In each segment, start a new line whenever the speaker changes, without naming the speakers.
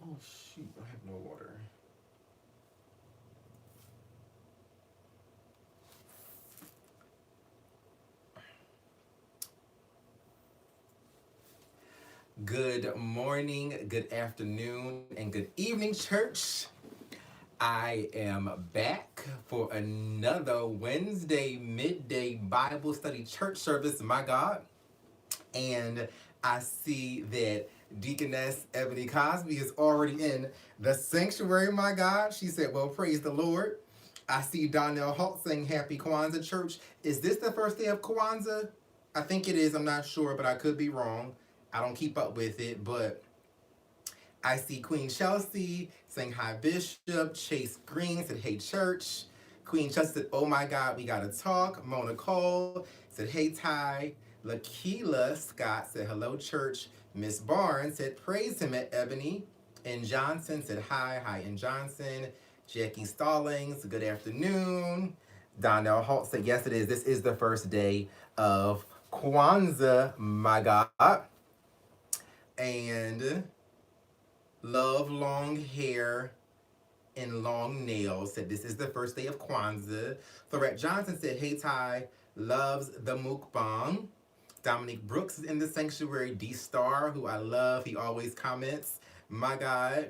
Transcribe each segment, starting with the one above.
Oh shoot, I have no water. Good morning, good afternoon, and good evening, church. I am back for another Wednesday midday Bible study church service, my God. And I see that Deaconess Ebony Cosby is already in the sanctuary, my God. She said, well, praise the Lord. I see Donnell Holt saying happy Kwanzaa, church. Is this the first day of Kwanzaa? I think it is. I'm not sure, but I could be wrong. I don't keep up with it, but I see Queen Chelsea saying hi, Bishop. Chase Green said, hey, church. Queen Chelsea said, oh my God, we gotta talk. Mona Cole said, hey, Ty. Lakila Scott said, hello, church. Miss Barnes said, praise him at Ebony. And Johnson said, hi, hi, and Johnson. Jackie Stallings, good afternoon. Donnell Holt said, yes, it is. This is the first day of Kwanzaa, my God. And Love Long Hair and Long Nails said this is the first day of Kwanzaa. Thorette Johnson said, hey Ty, loves the mukbang. Dominique Brooks is in the sanctuary. D Star, who I love, he always comments. My God.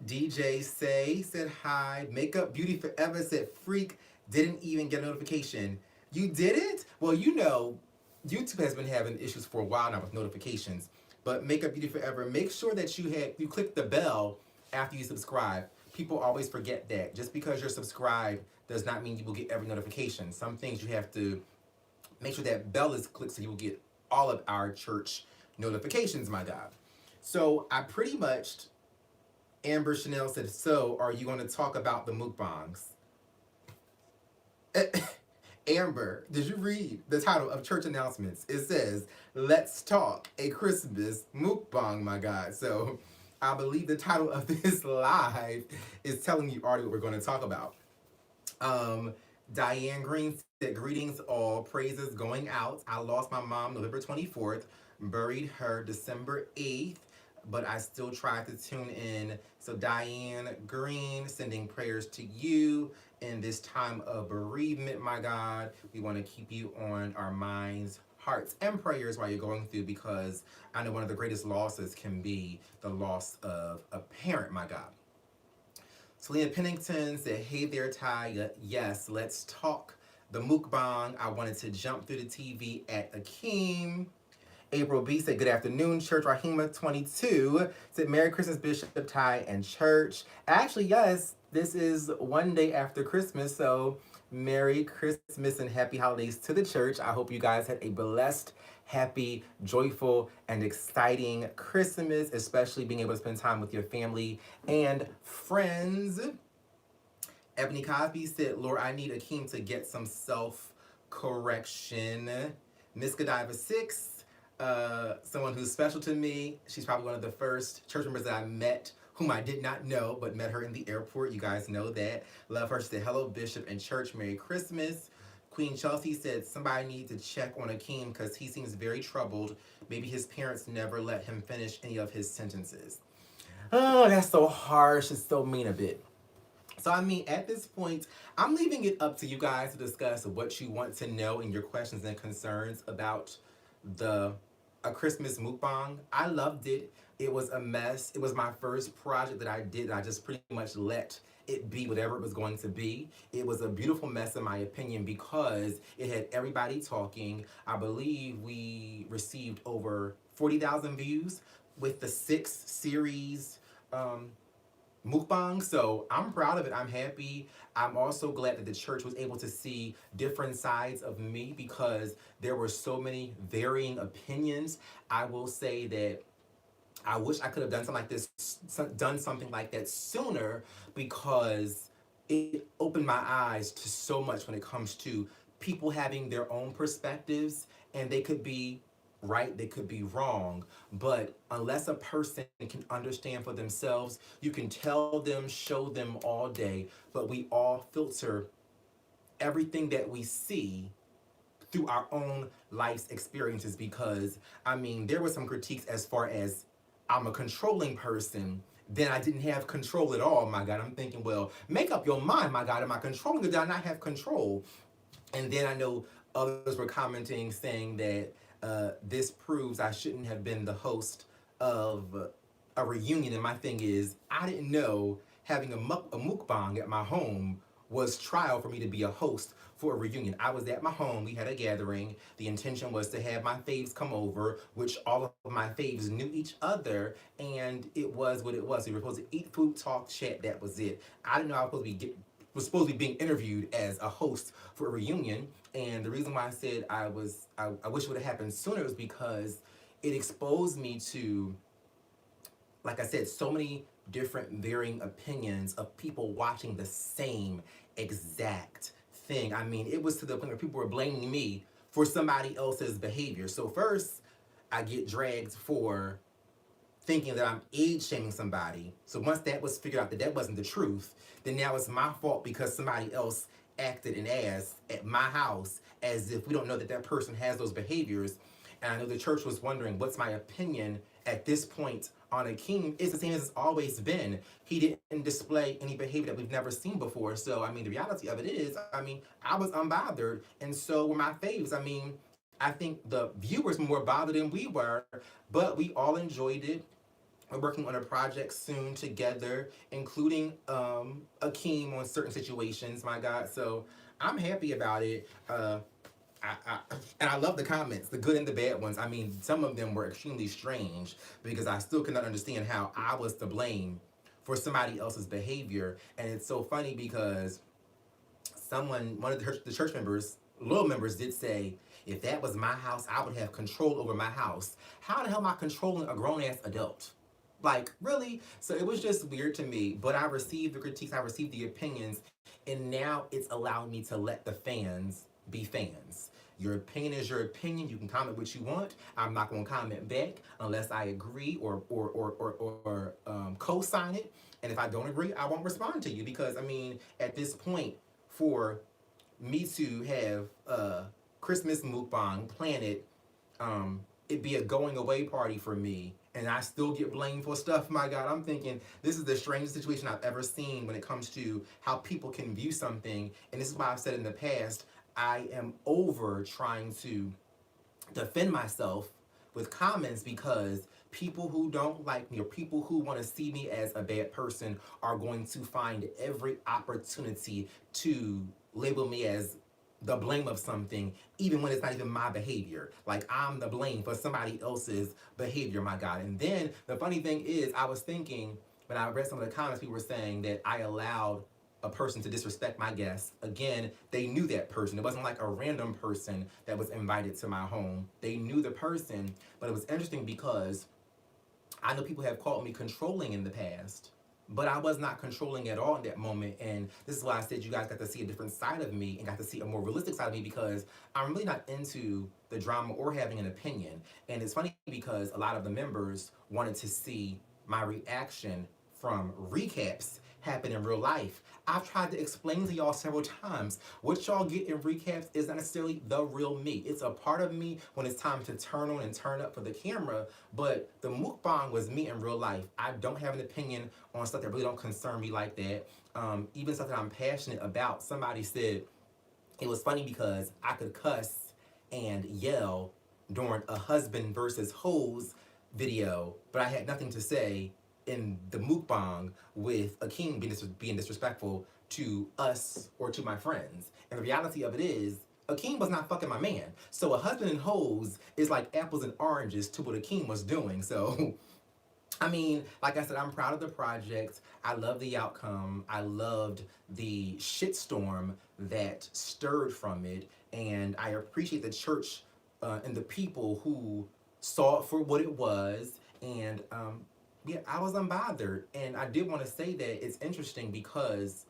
DJ Say said hi. Makeup Beauty Forever said freak, didn't even get a notification. You did it? Well, you know, YouTube has been having issues for a while now with notifications. But Makeup Beauty Forever, make sure that you click the bell after you subscribe. People always forget that. Just because you're subscribed does not mean you will get every notification. Some things you have to make sure that bell is clicked so you will get all of our church notifications, my God. So I pretty much, Amber Chanel said, so are you going to talk about the mukbangs? Amber, did you read the title of church announcements? It says, let's talk a Christmas mukbang, my God. So I believe the title of this live is telling you already what we're going to talk about. Diane Green said, greetings all, praises going out. I lost my mom November 24th, buried her December 8th, but I still tried to tune in. So Diane Green, sending prayers to you in this time of bereavement, my God. We want to keep you on our minds, hearts, and prayers while you're going through, because I know one of the greatest losses can be the loss of a parent, my God. Selena Pennington said, hey there, Ty. Yes, let's talk the mukbang. I wanted to jump through the TV at Akeem. April B said, good afternoon, church. Rahima 22 said, Merry Christmas, Bishop, Ty, and church. Actually, yes, this is one day after Christmas, so Merry Christmas and happy holidays to the church. I hope you guys had a blessed, happy, joyful, and exciting Christmas, especially being able to spend time with your family and friends. Ebony Cosby said, Lord, I need Akeem to get some self-correction. Miss Godiva 6, someone who's special to me. She's probably one of the first church members that I met, whom I did not know, but met her in the airport. You guys know that. Love her. She said, hello, Bishop and church. Merry Christmas. Queen Chelsea said, somebody needs to check on Akeem because he seems very troubled. Maybe his parents never let him finish any of his sentences. Oh, that's so harsh. It's so mean a bit. So, I mean, at this point, I'm leaving it up to you guys to discuss what you want to know and your questions and concerns about the A Christmas Mukbang. I loved it. It was a mess. It was my first project that I did. I just pretty much let it be whatever it was going to be. It was a beautiful mess in my opinion because it had everybody talking. I believe we received over 40,000 views with the 6 series mukbang. So I'm proud of it. I'm happy. I'm also glad that the church was able to see different sides of me because there were so many varying opinions. I will say that I wish I could have done something like that sooner, because it opened my eyes to so much when it comes to people having their own perspectives, and they could be right, they could be wrong, but unless a person can understand for themselves, you can tell them, show them all day, but we all filter everything that we see through our own life's experiences. Because I mean, there were some critiques as far as I'm a controlling person, then I didn't have control at all, my God. I'm thinking, well, make up your mind, my God. Am I controlling or did I not have control? And then I know others were commenting saying that this proves I shouldn't have been the host of a reunion. And my thing is, I didn't know having a mukbang at my home was trial for me to be a host for a reunion. I was at my home, we had a gathering. The intention was to have my faves come over, which all of my faves knew each other, and it was what it was. We were supposed to eat food, talk, chat, that was it. I didn't know I was supposed to be being interviewed as a host for a reunion. And the reason why I said I wish it would have happened sooner was because it exposed me to, like I said, so many different varying opinions of people watching the same exact thing. I mean, it was to the point where people were blaming me for somebody else's behavior. So first, I get dragged for thinking that I'm age shaming somebody. So once that was figured out that that wasn't the truth, then now it's my fault because somebody else acted an ass at my house as if we don't know that that person has those behaviors. And I know the church was wondering, what's my opinion at this point on Akeem? It's the same as it's always been. He didn't display any behavior that we've never seen before. So, I mean, the reality of it is, I mean, I was unbothered, and so were my faves. I mean, I think the viewers were more bothered than we were, but we all enjoyed it. We're working on a project soon together, including Akeem on certain situations, my God. So I'm happy about it. And I love the comments, the good and the bad ones. I mean, some of them were extremely strange because I still cannot understand how I was to blame for somebody else's behavior. And it's so funny because one of the church members, little members, did say, if that was my house, I would have control over my house. How the hell am I controlling a grown-ass adult? Like, really? So it was just weird to me. But I received the critiques, I received the opinions, and now it's allowing me to let the fans be fans. Your opinion is your opinion. You can comment what you want. I'm not going to comment back unless I agree or co-sign it. And if I don't agree, I won't respond to you because, I mean, at this point, for me to have Christmas mukbang planted, it be a going away party for me, and I still get blamed for stuff. My God, I'm thinking this is the strangest situation I've ever seen when it comes to how people can view something. And this is why I've said in the past, I am over trying to defend myself with comments because people who don't like me or people who want to see me as a bad person are going to find every opportunity to label me as the blame of something, even when it's not even my behavior. Like, I'm the blame for somebody else's behavior, my God. And then the funny thing is, I was thinking, when I read some of the comments, people were saying that I allowed a person to disrespect my guests. Again, they knew that person. It wasn't like a random person that was invited to my home. They knew the person, but it was interesting because I know people have called me controlling in the past, but I was not controlling at all in that moment. And this is why I said you guys got to see a different side of me and got to see a more realistic side of me because I'm really not into the drama or having an opinion. And it's funny because a lot of the members wanted to see my reaction from recaps happen in real life. I've tried to explain to y'all several times, what y'all get in recaps is not necessarily the real me. It's a part of me when it's time to turn on and turn up for the camera, but the mukbang was me in real life. I don't have an opinion on stuff that really don't concern me like that. Even stuff that I'm passionate about. Somebody said, it was funny because I could cuss and yell during a husband versus hoes video, but I had nothing to say in the mukbang with a king being disrespectful to us or to my friends. And the reality of it is, Akeem was not fucking my man. So a husband and hoes is like apples and oranges to what Akeem was doing. So, I mean, like I said, I'm proud of the project. I love the outcome. I loved the shitstorm that stirred from it. And I appreciate the church and the people who saw it for what it was. And yeah, I was unbothered. And I did want to say that it's interesting because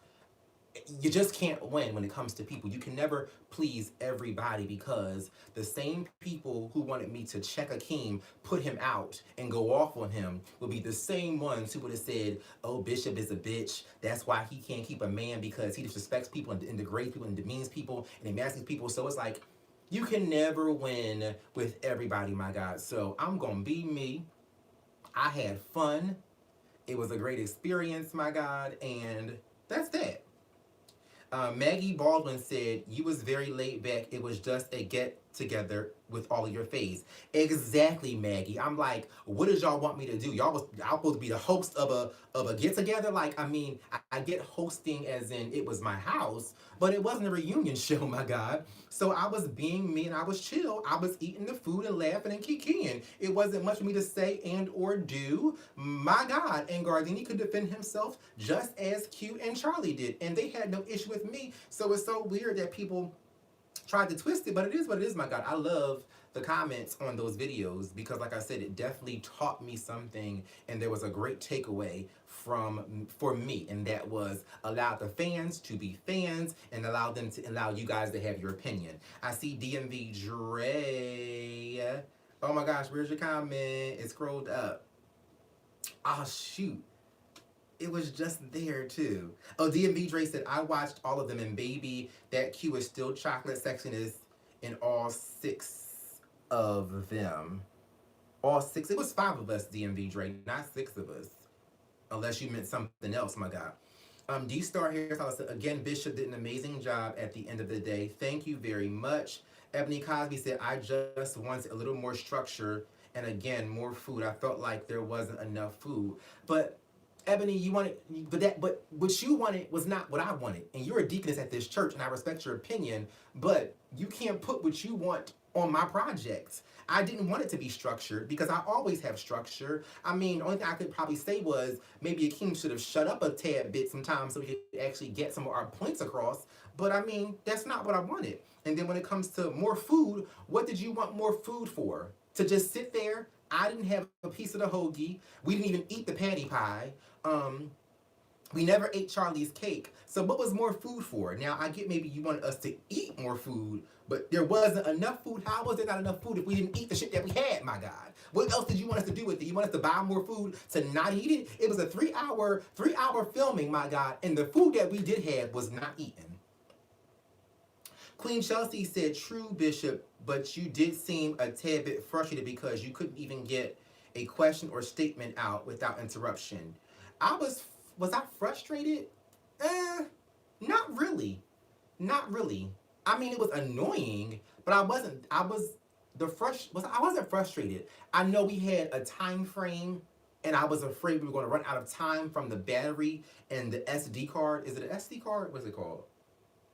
you just can't win when it comes to people. You can never please everybody because the same people who wanted me to check Akeem, put him out, and go off on him will be the same ones who would have said, oh, Bishop is a bitch. That's why he can't keep a man because he disrespects people and degrades people and demeans people and emasculates people. So it's like, you can never win with everybody, my God. So I'm going to be me. I had fun. It was a great experience, my God, and that's that. Maggie Baldwin said, "You was very laid back. It was just a get together with all of your faves." Exactly, Maggie. I'm like, what did y'all want me to do? Y'all supposed to be the host of a get together. Like, I mean, I get hosting as in it was my house, but it wasn't a reunion show, my God. So I was being me and I was chill. I was eating the food and laughing and kikiing. It wasn't much for me to say and or do. My God. And Gardini could defend himself just as Q and Charlie did. And they had no issue with me. So it's so weird that people tried to twist it, but it is what it is, my God. I love the comments on those videos because, like I said, it definitely taught me something, and there was a great takeaway for me, and that was allow the fans to be fans and allow you guys to have your opinion. I see DMV Dre. Oh my gosh, where's your comment? It scrolled up. Oh shoot. It was just there too. Oh, DMV Dre said, "I watched all of them, and baby, that Q is still chocolate section is in all six of them. All six. It was five of us, DMV Dre, not six of us. Unless you meant something else, my God." D Star Hairstyle said, "Again, Bishop did an amazing job at the end of the day. Thank you very much." Ebony Cosby said, "I just wanted a little more structure and again more food. I felt like there wasn't enough food." But Ebony, you wanted, but what you wanted was not what I wanted. And you're a deaconess at this church, and I respect your opinion, but you can't put what you want on my projects. I didn't want it to be structured because I always have structure. I mean, the only thing I could probably say was maybe Akeem should have shut up a tad bit sometimes so we could actually get some of our points across. But I mean, that's not what I wanted. And then when it comes to more food, what did you want more food for? To just sit there? I didn't have a piece of the hoagie. We didn't even eat the patty pie. We never ate Charlie's cake. So what was more food for? Now, I get maybe you wanted us to eat more food, but there wasn't enough food. How was there not enough food if we didn't eat the shit that we had, my God? What else did you want us to do with it? You want us to buy more food to not eat it? It was a three-hour filming, my God, and the food that we did have was not eaten. Queen Chelsea said, "True, Bishop, but you did seem a tad bit frustrated because you couldn't even get a question or statement out without interruption." Was I frustrated? Not really. Not really. I mean, it was annoying, but I wasn't. I wasn't frustrated. I know we had a time frame, and I was afraid we were going to run out of time from the battery and the SD card. Is it an SD card? What's it called?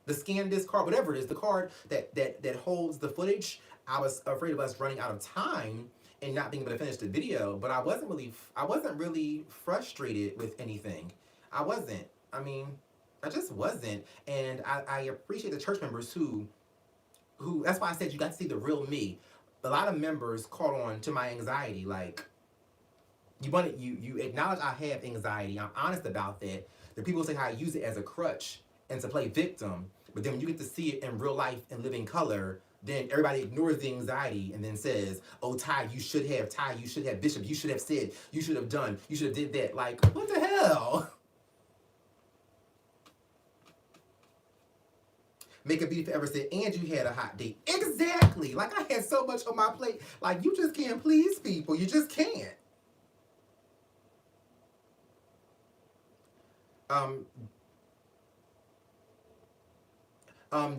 The scan disc card, whatever it is, the card that holds the footage. I was afraid of us running out of time and not being able to finish the video, but I wasn't really frustrated with anything. I wasn't. I mean, I just wasn't. And I appreciate the church members who that's why I said you got to see the real me. A lot of members caught on to my anxiety. Like, you acknowledge I have anxiety. I'm honest about that. The people say how I use it as a crutch and to play victim, but then when you get to see it in real life and living color, then everybody ignores the anxiety and then says, "Oh, Ty, you should have, Bishop, you should have said, you should have done, you should have did that." Like, what the hell? Make a Beauty Forever said, "And you had a hot date." Exactly. Like, I had so much on my plate. Like, you just can't please people. You just can't.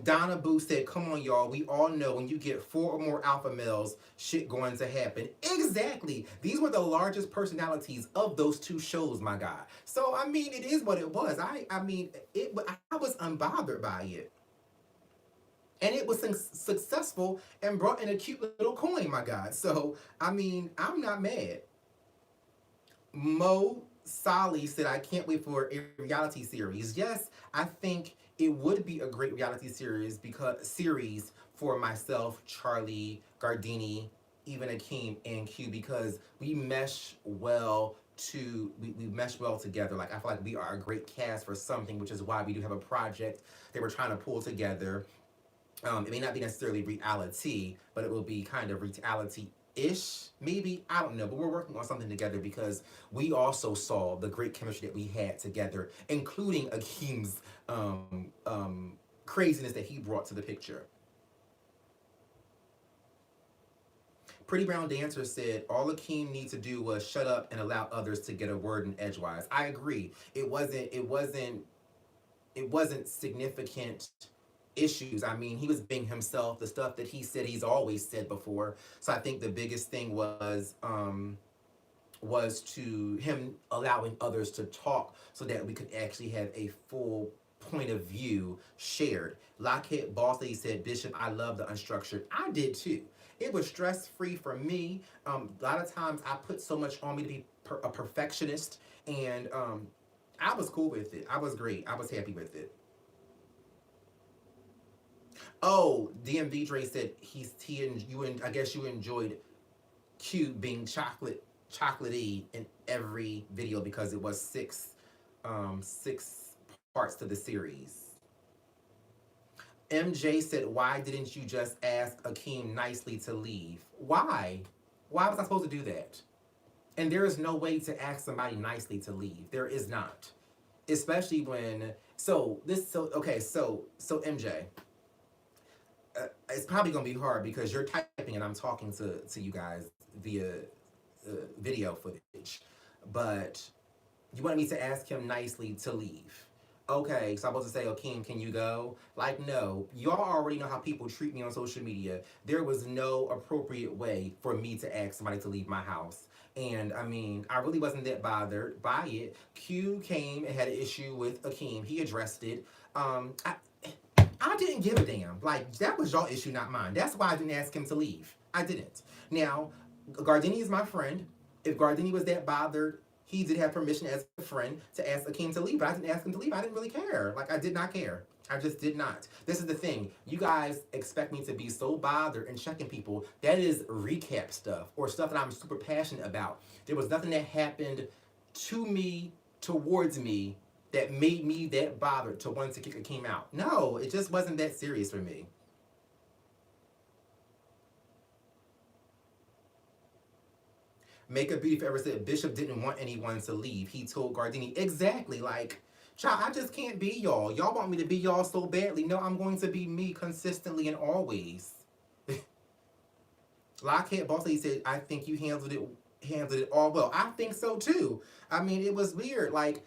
Donna Boo said, "Come on, y'all. We all know when you get 4 or more alpha males, shit going to happen." Exactly. These were the largest personalities of those 2 shows, my God. So, I mean, it is what it was. I mean, I was unbothered by it. And it was successful and brought in a cute little coin, my God. So, I mean, I'm not mad. Mo Sali said, "I can't wait for a reality series." Yes, I think it would be a great reality series for myself, Charlie, Gardini, even Akeem and Q, because we mesh well we mesh well together. Like, I feel like we are a great cast for something, which is why we do have a project that we're trying to pull together. It may not be necessarily reality, but it will be kind of reality-ish, maybe. I don't know, but we're working on something together because we also saw the great chemistry that we had together, including Akeem's craziness that he brought to the picture. Pretty Brown Dancer said all Akeem needs to do was shut up and allow others to get a word in edgewise. I agree. It wasn't significant issues. I mean, he was being himself, the stuff that he said he's always said before. So I think the biggest thing was to him allowing others to talk so that we could actually have a full point of view shared. Lockheed Boss Lady said, Bishop, I love the unstructured. I did too. It was stress free for me. A lot of times I put so much on me to be a perfectionist, and I was cool with it. I was great. I was happy with it. Oh, DMV Dre said he and you, and I guess you enjoyed Q being chocolatey in every video because it was six parts to the series. MJ said, why didn't you just ask Akeem nicely to leave? Why? Why was I supposed to do that? And there is no way to ask somebody nicely to leave. There is not. Especially when so MJ, it's probably gonna be hard because you're typing and I'm talking to you guys via video footage. But you wanted me to ask him nicely to leave. Okay, so I'm supposed to say, Akeem, can you go? Like, no. Y'all already know how people treat me on social media. There was no appropriate way for me to ask somebody to leave my house. And I mean, I really wasn't that bothered by it. Q came and had an issue with Akeem. He addressed it. I didn't give a damn. Like, that was y'all issue, not mine. That's why I didn't ask him to leave. I didn't. Now, Gardini is my friend. If Gardini was that bothered, he did have permission as a friend to ask Akeem to leave, but I didn't ask him to leave. I didn't really care. Like, I did not care. I just did not. This is the thing. You guys expect me to be so bothered and checking people. That is recap stuff or stuff that I'm super passionate about. There was nothing that happened to me, towards me, that made me that bothered to want to kick Akeem out. No, it just wasn't that serious for me. Make a Beauty Forever said Bishop didn't want anyone to leave. He told Gardini, exactly, like, child, I just can't be y'all. Y'all want me to be y'all so badly. No, I'm going to be me consistently and always. Lockheed Boss Lady said, I think you handled it all well. I think so too. I mean, it was weird. Like,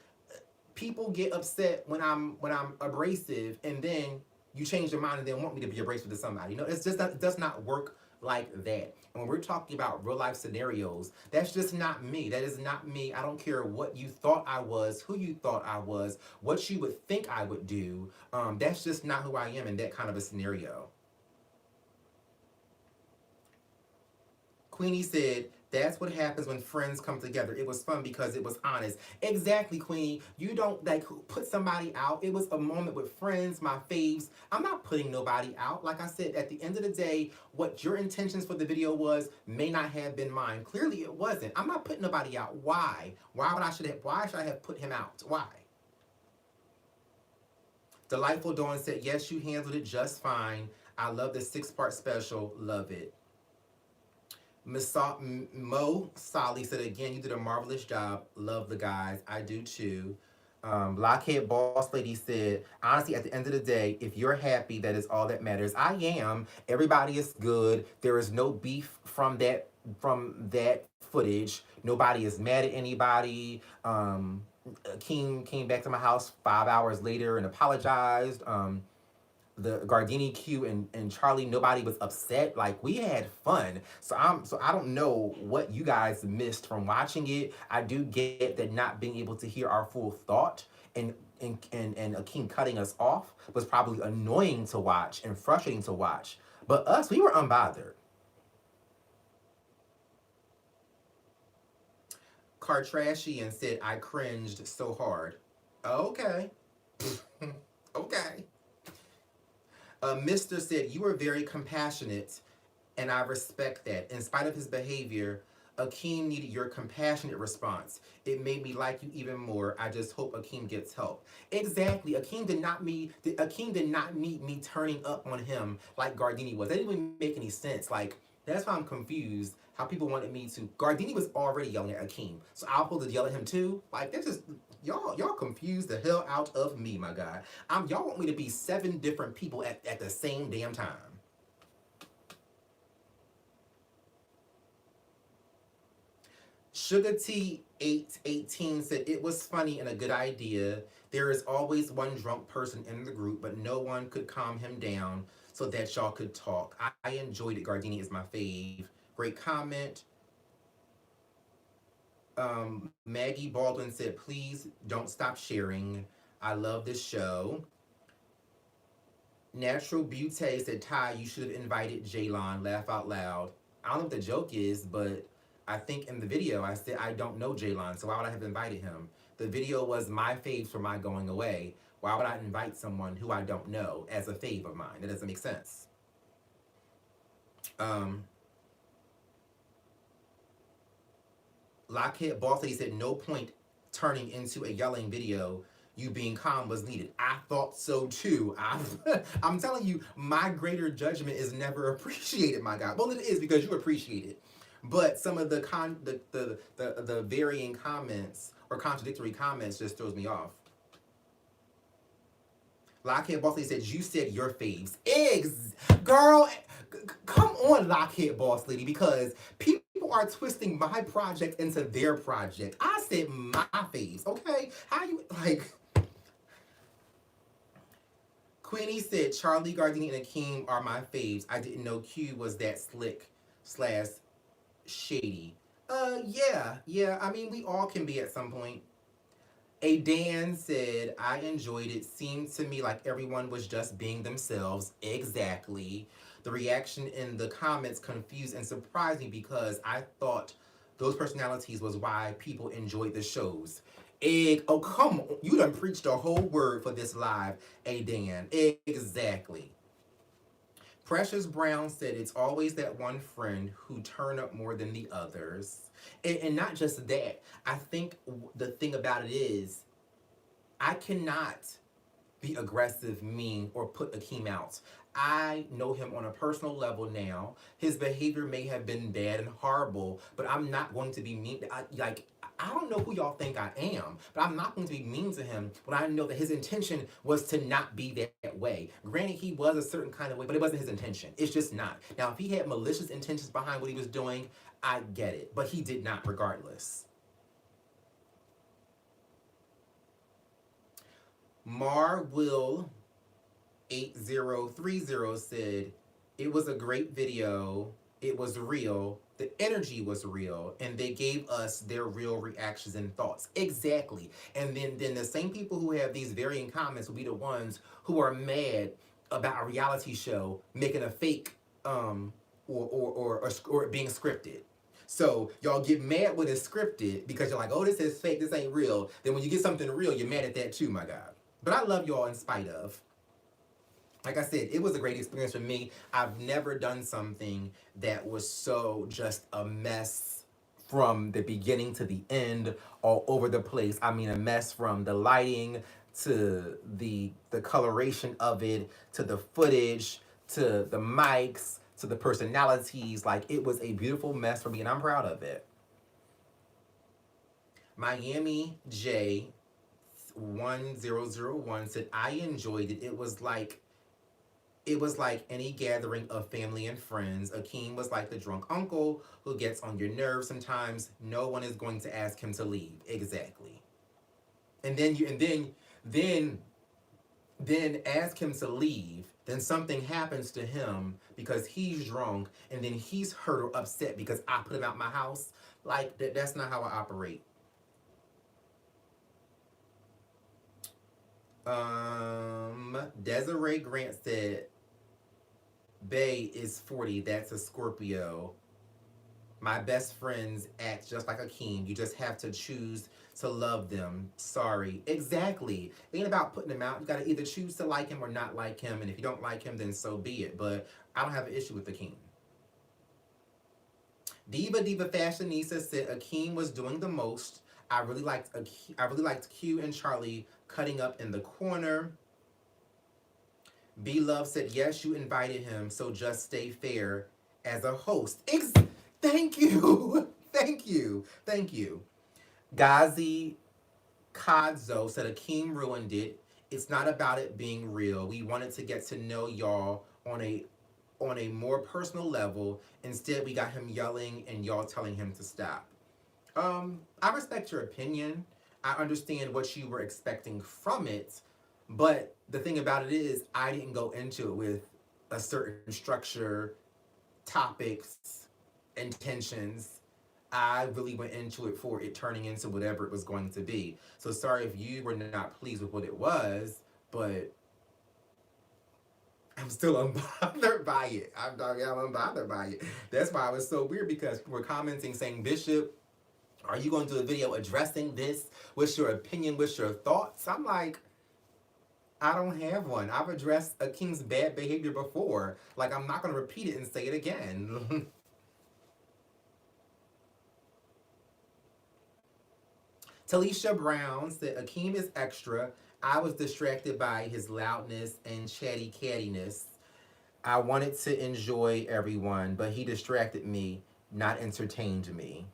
people get upset when I'm abrasive, and then you change your mind and then want me to be abrasive to somebody. You know, it's just not, it does not work like that. And when we're talking about real life scenarios, that's just not me. That is not me. I don't care what you thought I was, who you thought I was, what you would think I would do. That's just not who I am in that kind of a scenario. Queenie said, that's what happens when friends come together. It was fun because it was honest. Exactly, Queenie. You don't like put somebody out. It was a moment with friends, my faves. I'm not putting nobody out. Like I said, at the end of the day, what your intentions for the video was may not have been mine. Clearly it wasn't. I'm not putting nobody out. Why? Why should I have put him out? Why? Delightful Dawn said, yes, you handled it just fine. I love the 6-part special. Love it. Mo Solly said, again, you did a marvelous job. Love the guys. I do too. Lockheed Boss Lady said, honestly, at the end of the day, if you're happy, that is all that matters. I am. Everybody is good. There is no beef from that footage. Nobody is mad at anybody. King came back to my house 5 hours later and apologized. The Gardini, Q, and Charlie, nobody was upset. Like, we had fun. So I don't know what you guys missed from watching it. I do get that not being able to hear our full thought and Akeem cutting us off was probably annoying to watch and frustrating to watch. But us, we were unbothered. Cartrashian said, I cringed so hard. Okay. Okay. Mr. said, you were very compassionate, and I respect that. In spite of his behavior, Akeem needed your compassionate response. It made me like you even more. I just hope Akeem gets help. Exactly. Akeem did not need me turning up on him like Gardini was. That didn't even make any sense. Like, that's why I'm confused how people wanted me to. Gardini was already yelling at Akeem, so I was supposed to yell at him too. Like, that's just y'all confused the hell out of me, my guy. Y'all want me to be 7 different people at the same damn time. Sugar T 818 said it was funny and a good idea. There is always one drunk person in the group, but no one could calm him down so that y'all could talk. I enjoyed it. Gardini is my fave. Great comment. Maggie Baldwin said, please don't stop sharing. I love this show. Natural Beauty said, Ty, you should have invited Jaylon. Laugh out loud. I don't know what the joke is, but I think in the video I said I don't know Jaylon, so why would I have invited him? The video was my faves for my going away. Why would I invite someone who I don't know as a fave of mine? That doesn't make sense. Lockheed Boss Lady said, no point turning into a yelling video. You being calm was needed. I thought so too. I'm telling you, my greater judgment is never appreciated, my God. Well, it is because you appreciate it. But some of the varying comments or contradictory comments just throws me off. Lockheed Boss Lady said, you said your faves. Girl, come on, Lockheed Boss Lady, because people are twisting my project into their project. I said my faves, okay? How you, like... Queenie said, Charlie, Gardini, and Akeem are my faves. I didn't know Q was that slick / shady. Yeah. I mean, we all can be at some point. A Dan said, I enjoyed it. Seemed to me like everyone was just being themselves. Exactly. The reaction in the comments confused and surprised me because I thought those personalities was why people enjoyed the shows. Oh, come on. You done preached a whole word for this live, A Dan. Exactly. Precious Brown said it's always that one friend who turn up more than the others. And not just that. I think the thing about it is I cannot be aggressive, mean, or put Akeem out. I know him on a personal level now. His behavior may have been bad and horrible, but I'm not going to be mean. I don't know who y'all think I am, but I'm not going to be mean to him when I know that his intention was to not be that way. Granted, he was a certain kind of way, but it wasn't his intention. It's just not. Now, if he had malicious intentions behind what he was doing, I get it, but he did not regardless. Will 8030 said, it was a great video. It was real. The energy was real. And they gave us their real reactions and thoughts. Exactly. And then the same people who have these varying comments will be the ones who are mad about a reality show making a fake or being scripted. So y'all get mad when it's scripted because you're like, oh, this is fake, this ain't real. Then when you get something real, you're mad at that too, my God. But I love y'all in spite of. Like I said, it was a great experience for me. I've never done something that was so just a mess from the beginning to the end, all over the place. I mean, a mess from the lighting to the coloration of it, to the footage, to the mics, to the personalities. Like, it was a beautiful mess for me, and I'm proud of it. Miami J 1001 said, I enjoyed it. It was like any gathering of family and friends. Akeem was like the drunk uncle who gets on your nerves sometimes. No one is going to ask him to leave. Exactly. And then ask him to leave. Then something happens to him because he's drunk, and then he's hurt or upset because I put him out my house. Like, that's not how I operate. Desiree Grant said, Bay is 40, that's a Scorpio. My best friends act just like Akeem. You just have to choose to love them. Sorry. Exactly. It ain't about putting them out. You gotta either choose to like him or not like him, and if you don't like him, then so be it. But I don't have an issue with Akeem. Diva Fashionista said Akeem was doing the most. I really liked Q and Charlie cutting up in the corner. B Love said, yes, you invited him, so just stay fair as a host. Thank you. Thank you. Ghazi Kadzo said Akeem ruined it. It's not about it being real. We wanted to get to know y'all on a more personal level. Instead, we got him yelling and y'all telling him to stop. I respect your opinion. I understand what you were expecting from it, but the thing about it is, I didn't go into it with a certain structure, topics, intentions. I really went into it for it turning into whatever it was going to be. So sorry if you were not pleased with what it was, but I'm still unbothered by it. I'm unbothered by it. That's why it was so weird because people were commenting saying, Bishop, are you going to do a video addressing this? What's your opinion? What's your thoughts? I'm like, I don't have one. I've addressed a king's bad behavior before. Like, I'm not going to repeat it and say it again. Talisha Brown said, Akeem is extra. I was distracted by his loudness and chatty cattiness. I wanted to enjoy everyone, but he distracted me, not entertained me.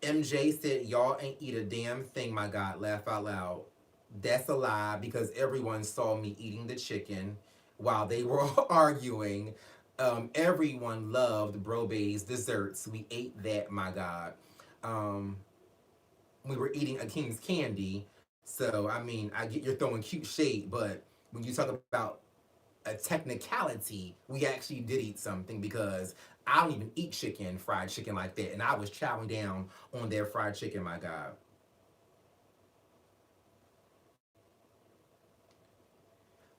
MJ said, y'all ain't eat a damn thing, my God. Laugh out loud. That's a lie because everyone saw me eating the chicken while they were arguing. Everyone loved Bro Bay's desserts. We ate that, my God. Um, we were eating a king's candy. So, I mean, I get you're throwing cute shade, but when you talk about a technicality, we actually did eat something because I don't even eat chicken, fried chicken like that. And I was chowing down on their fried chicken, my God.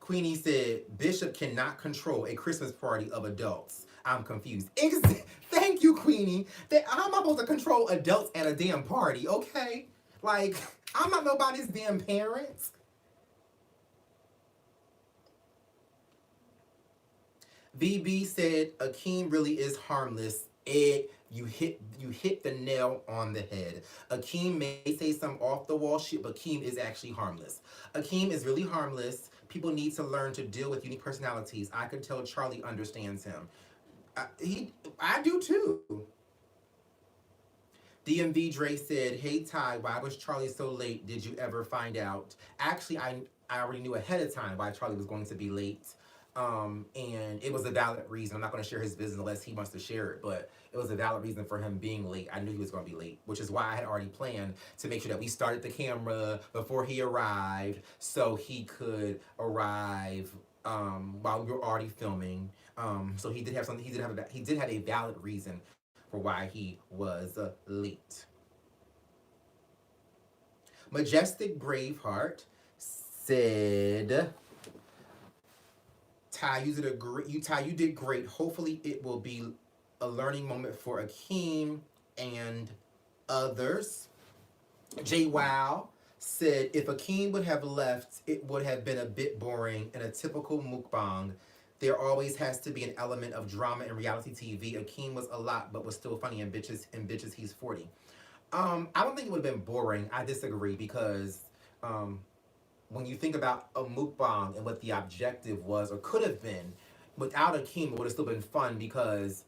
Queenie said, Bishop cannot control a Christmas party of adults. I'm confused. Thank you, Queenie. How am I supposed to control adults at a damn party, okay? Like, I'm not nobody's damn parents. VB said, Akeem really is harmless. You hit the nail on the head. Akeem may say some off the wall shit, but Akeem is actually harmless. Akeem is really harmless. People need to learn to deal with unique personalities. I could tell Charlie understands him. I do too. DMV Dre said, hey Ty, why was Charlie so late? Did you ever find out? Actually, I already knew ahead of time why Charlie was going to be late. And it was a valid reason. I'm not going to share his business unless he wants to share it, but it was a valid reason for him being late. I knew he was going to be late, which is why I had already planned to make sure that we started the camera before he arrived so he could arrive while we were already filming. So he did have something. He did have a valid reason for why he was late. Majestic Braveheart said, Ty, you did great. Hopefully it will be a learning moment for Akeem and others. J Wow said, if Akeem would have left, it would have been a bit boring. In a typical mukbang, there always has to be an element of drama in reality TV. Akeem was a lot, but was still funny in bitches he's 40. I don't think it would have been boring. I disagree because when you think about a mukbang and what the objective was or could have been, without Akeem, it would have still been fun because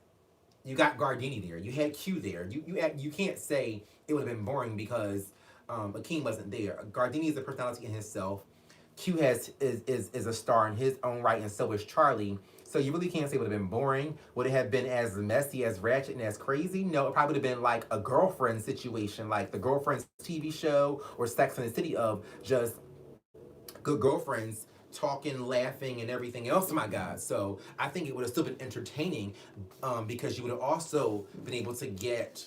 you got Gardini there, you had Q there. You can't say it would have been boring because Akeem wasn't there. Gardini is a personality in himself. Q is a star in his own right, and so is Charlie. So you really can't say it would have been boring. Would it have been as messy, as ratchet, and as crazy? No, it probably would have been like a girlfriend situation, like the Girlfriends TV show or Sex and the City of just good girlfriends talking, laughing, and everything else, my God. So I think it would have still been entertaining because you would have also been able to get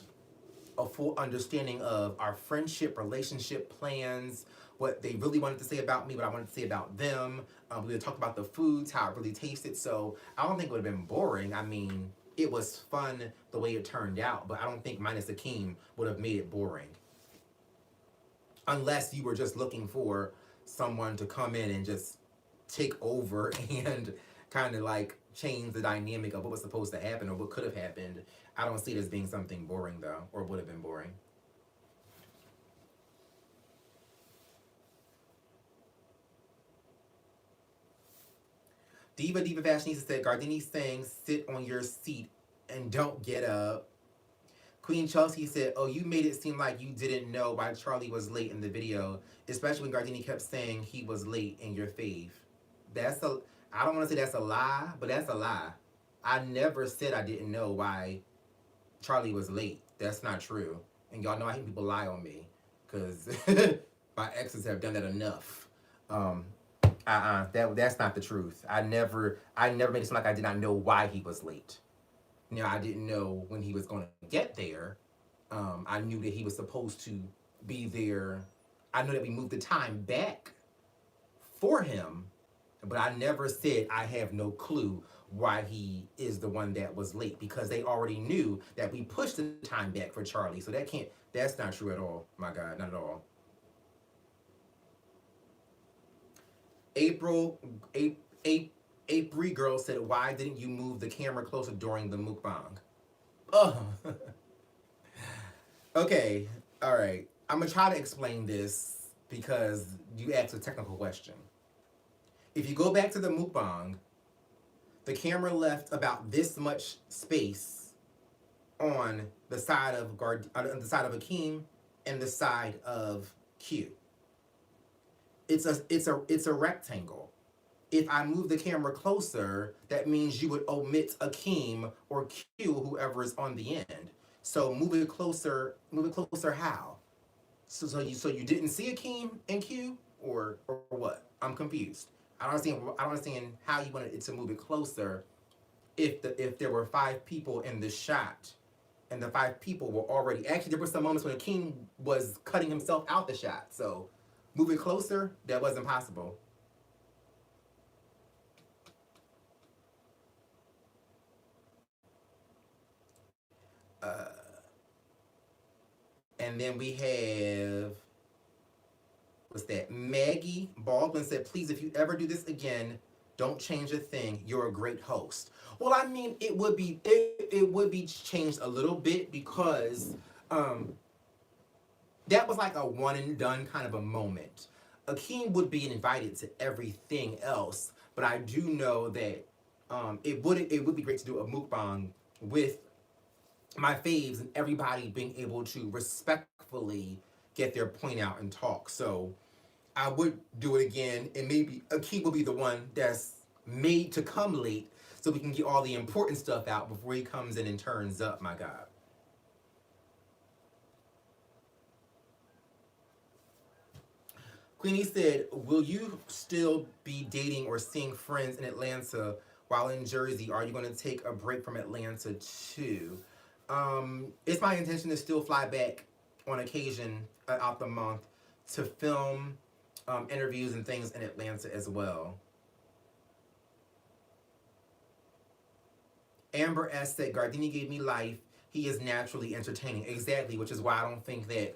a full understanding of our friendship, relationship plans, what they really wanted to say about me, what I wanted to say about them. We would have talked about the foods, how it really tasted. So I don't think it would have been boring. I mean, it was fun the way it turned out, but I don't think minus Akeem would have made it boring. Unless you were just looking for someone to come in and just take over and kind of like change the dynamic of what was supposed to happen or what could have happened. I don't see it as being something boring though, or would have been boring. Diva Fashionista said, Gardini saying, sit on your seat and don't get up. Queen Chelsea said, oh, you made it seem like you didn't know why Charlie was late in the video, especially when Gardini kept saying he was late in your fave. I don't want to say that's a lie, but that's a lie. I never said I didn't know why Charlie was late. That's not true. And y'all know I hate people lie on me, because my exes have done that enough. Um, that's not the truth. I never made it seem like I did not know why he was late. I didn't know when he was going to get there. I knew that he was supposed to be there. I know that we moved the time back for him, but I never said I have no clue why he is the one that was late, because they already knew that we pushed the time back for Charlie. So that's not true at all. My God, not at all. April, April girl said, why didn't you move the camera closer during the mukbang? Oh, okay, all right. I'm gonna try to explain this because you asked a technical question. If you go back to the mukbang, the camera left about this much space on the side of Akeem and the side of Q. It's a rectangle. If I move the camera closer, that means you would omit Akeem or Q, whoever is on the end. So move it closer. Move it closer. How? So you didn't see Akeem and Q, or what? I'm confused. I don't understand how you wanted it to move it closer if there were 5 people in the shot, and the 5 people were already, actually there were some moments when Akeem was cutting himself out the shot. So move it closer, that wasn't possible. Uh, and then we have, what's that? Maggie Baldwin said, please, if you ever do this again, don't change a thing. You're a great host. Well, I mean, it would be changed a little bit, because um, that was like a one and done kind of a moment. Akeem would be invited to everything else, but I do know that it would be great to do a mukbang with my faves and everybody being able to respectfully get their point out and talk. So I would do it again, and maybe Akeem will be the one that's made to come late so we can get all the important stuff out before he comes in and turns up, my God. Queenie said, will you still be dating or seeing friends in Atlanta while in Jersey? Are you going to take a break from Atlanta too? It's my intention to still fly back on occasion out the month to film interviews and things in Atlanta as well. Amber S said, Gardini gave me life. He is naturally entertaining. Exactly, which is why I don't think that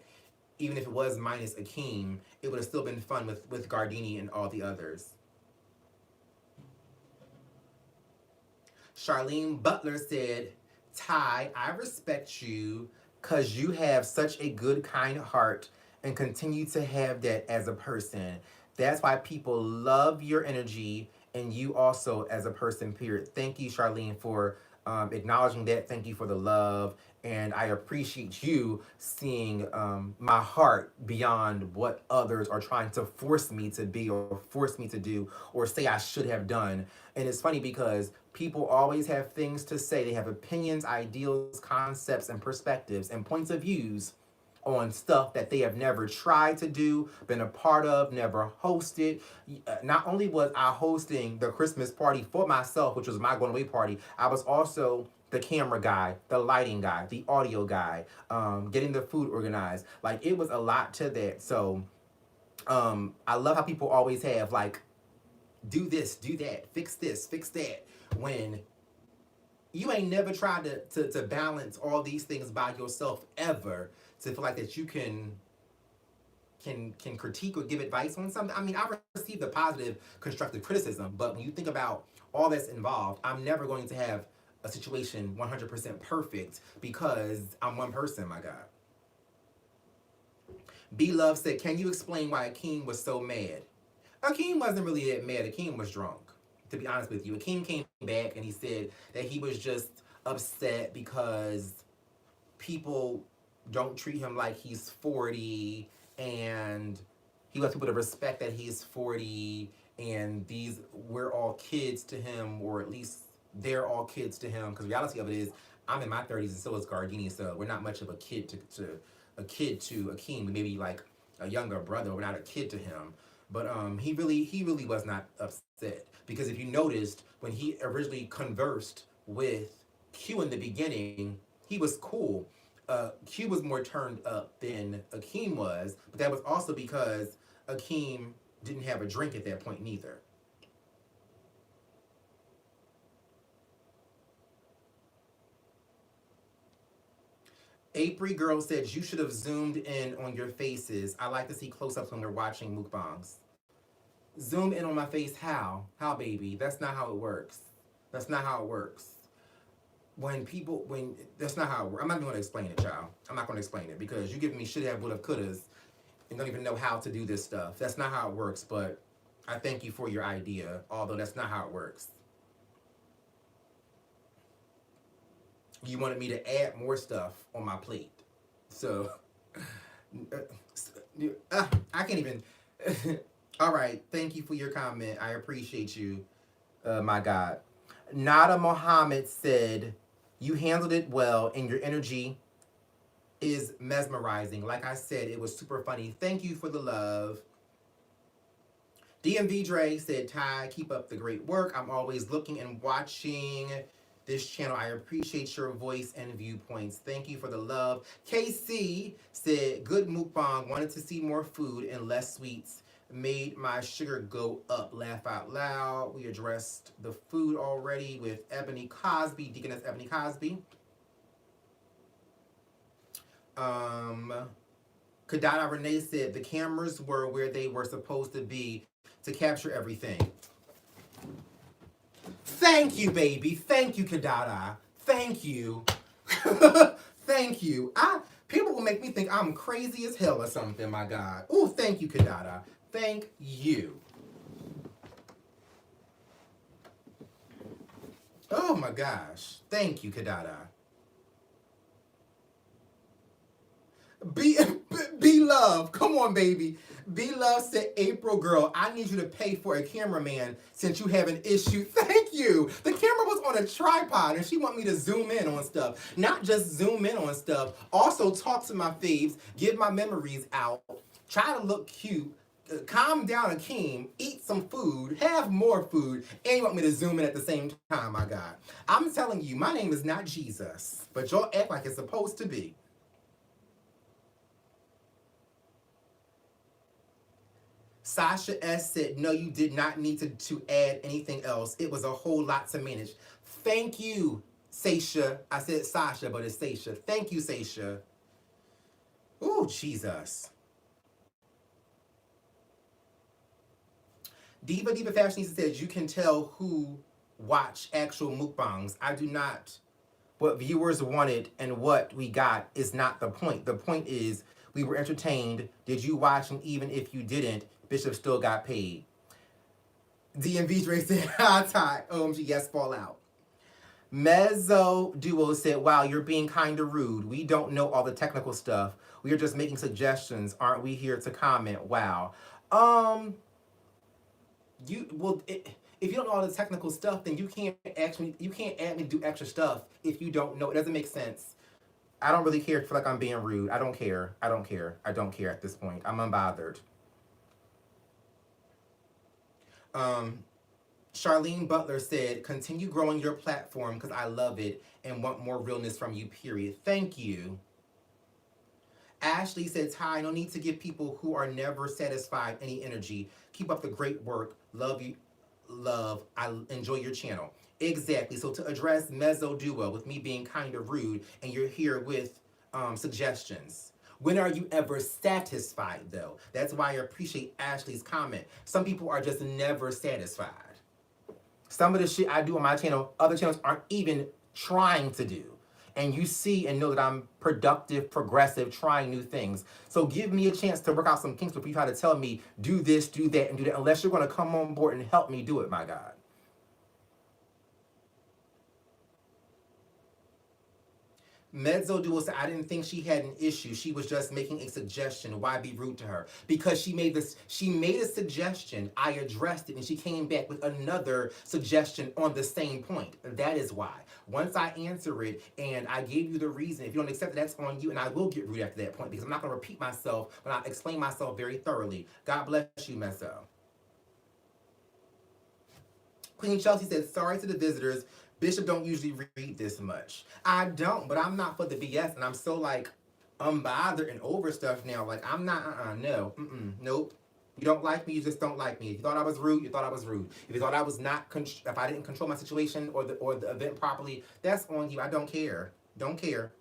even if it was minus Akeem, it would have still been fun with Gardini and all the others. Charlene Butler said, Ty, I respect you because you have such a good, kind heart and continue to have that as a person. That's why people love your energy and you also as a person, period. Thank you, Charlene, for acknowledging that. Thank you for the love. And I appreciate you seeing my heart beyond what others are trying to force me to be or force me to do or say I should have done. And it's funny because people always have things to say. They have opinions, ideals, concepts, and perspectives and points of views on stuff that they have never tried to do, been a part of, never hosted. Not only was I hosting the Christmas party for myself, which was my going away party, I was also the camera guy, the lighting guy, the audio guy, getting the food organized. Like, it was a lot to that. So I love how people always have, like, do this, do that, fix this, fix that, when you ain't never tried to balance all these things by yourself ever, to feel like that you can critique or give advice on something. I mean, I received the positive constructive criticism, but when you think about all that's involved, I'm never going to have a situation 100% perfect because I'm one person, my God. B Love said, can you explain why Akeem was so mad? Akeem wasn't really that mad. Akeem was drunk, to be honest with you. Akeem came back and he said that he was just upset because people don't treat him like he's 40, and he wants people to respect that he's 40, and we're all kids to him, or at least they're all kids to him, because the reality of it is I'm in my 30s and so is Gardini, so we're not much of a kid to Akeem. We maybe like a younger brother. We're not a kid to him. But he really was not upset because if you noticed when he originally conversed with Q in the beginning, he was cool. Q was more turned up than Akeem was, but that was also because Akeem didn't have a drink at that point neither. April Girl said you should have zoomed in on your faces. I like to see close-ups when we're watching mukbangs. Zoom in on my face how? How, baby? That's not how it works. That's not how it works. When that's not how it works. I'm not even going to explain it, child. I'm not going to explain it because you giving me should have, would have, could have, and don't even know how to do this stuff. That's not how it works, but I thank you for your idea, although that's not how it works. You wanted me to add more stuff on my plate. So, I can't even. All right, thank you for your comment. I appreciate you, my God. Nada Mohammed said, you handled it well and your energy is mesmerizing. Like I said, it was super funny. Thank you for the love. DMV Dre said, Ty, keep up the great work. I'm always looking and watching this channel. I appreciate your voice and viewpoints. Thank you for the love. KC said, good mukbang. Wanted to see more food and less sweets. Made my sugar go up. Laugh out loud. We addressed the food already with Ebony Cosby, Deaconess Ebony Cosby. Kadada Renee said the cameras were where they were supposed to be to capture everything. Thank you, baby. Thank you, Kadada. Thank you. Thank you. People will make me think I'm crazy as hell or something, my God. Oh, thank you, Kadada. Thank you. Oh my gosh. Thank you, Kadada. Be love. Come on, baby. Be love said, April girl, I need you to pay for a cameraman since you have an issue. Thank you. The camera was on a tripod and she want me to zoom in on stuff. Not just zoom in on stuff. Also talk to my faves, give my memories out, try to look cute, calm down Akeem, eat some food, have more food, and you want me to zoom in at the same time, my God. I'm telling you, my name is not Jesus, but y'all act like it's supposed to be. Sasha S said, no, you did not need to add anything else. It was a whole lot to manage. Thank you, Sasha. I said Sasha, but it's Sasha. Thank you, Sasha. Ooh, Jesus. Diva Fashionista says, you can tell who watch actual mukbangs. I do not. What viewers wanted and what we got is not the point. The point is we were entertained. Did you watch? And even if you didn't, Bishop still got paid. DMV Dre said, Ty, OMG, yes, fall out. Mezzo Duo said, wow, you're being kind of rude. We don't know all the technical stuff. We are just making suggestions. Aren't we here to comment? Wow. If you don't know all the technical stuff, then you can't add me to do extra stuff if you don't know. It doesn't make sense. I don't really care if I feel like I'm being rude. I don't care. I don't care. I don't care at this point. I'm unbothered. Charlene Butler said, continue growing your platform because I love it and want more realness from you, period. Thank you. Ashley said, Ty, no need to give people who are never satisfied any energy. Keep up the great work. Love you. Love. I enjoy your channel. Exactly. So to address Mezzo Duo with me being kind of rude and you're here with suggestions. When are you ever satisfied, though? That's why I appreciate Ashley's comment. Some people are just never satisfied. Some of the shit I do on my channel, other channels aren't even trying to do. And you see and know that I'm productive, progressive, trying new things. So give me a chance to work out some kinks before you try to tell me, do this, do that, and do that, unless you're going to come on board and help me do it, my God. Mezzo Duo said, I didn't think she had an issue. She was just making a suggestion. Why be rude to her? Because she made a suggestion. I addressed it and she came back with another suggestion on the same point. That is why. Once I answer it and I gave you the reason, if you don't accept it, that's on you, and I will get rude after that point because I'm not going to repeat myself when I explain myself very thoroughly. God bless you, Mezzo. Queen Chelsea said, sorry to the visitors. Bishop don't usually read this much. I don't, but I'm not for the BS, and I'm so like unbothered and over stuff now. Like I'm not, no, nope. You don't like me, you just don't like me. If you thought I was rude, you thought I was rude. If you thought I was not, if I didn't control my situation or the event properly, that's on you. I don't care. Don't care.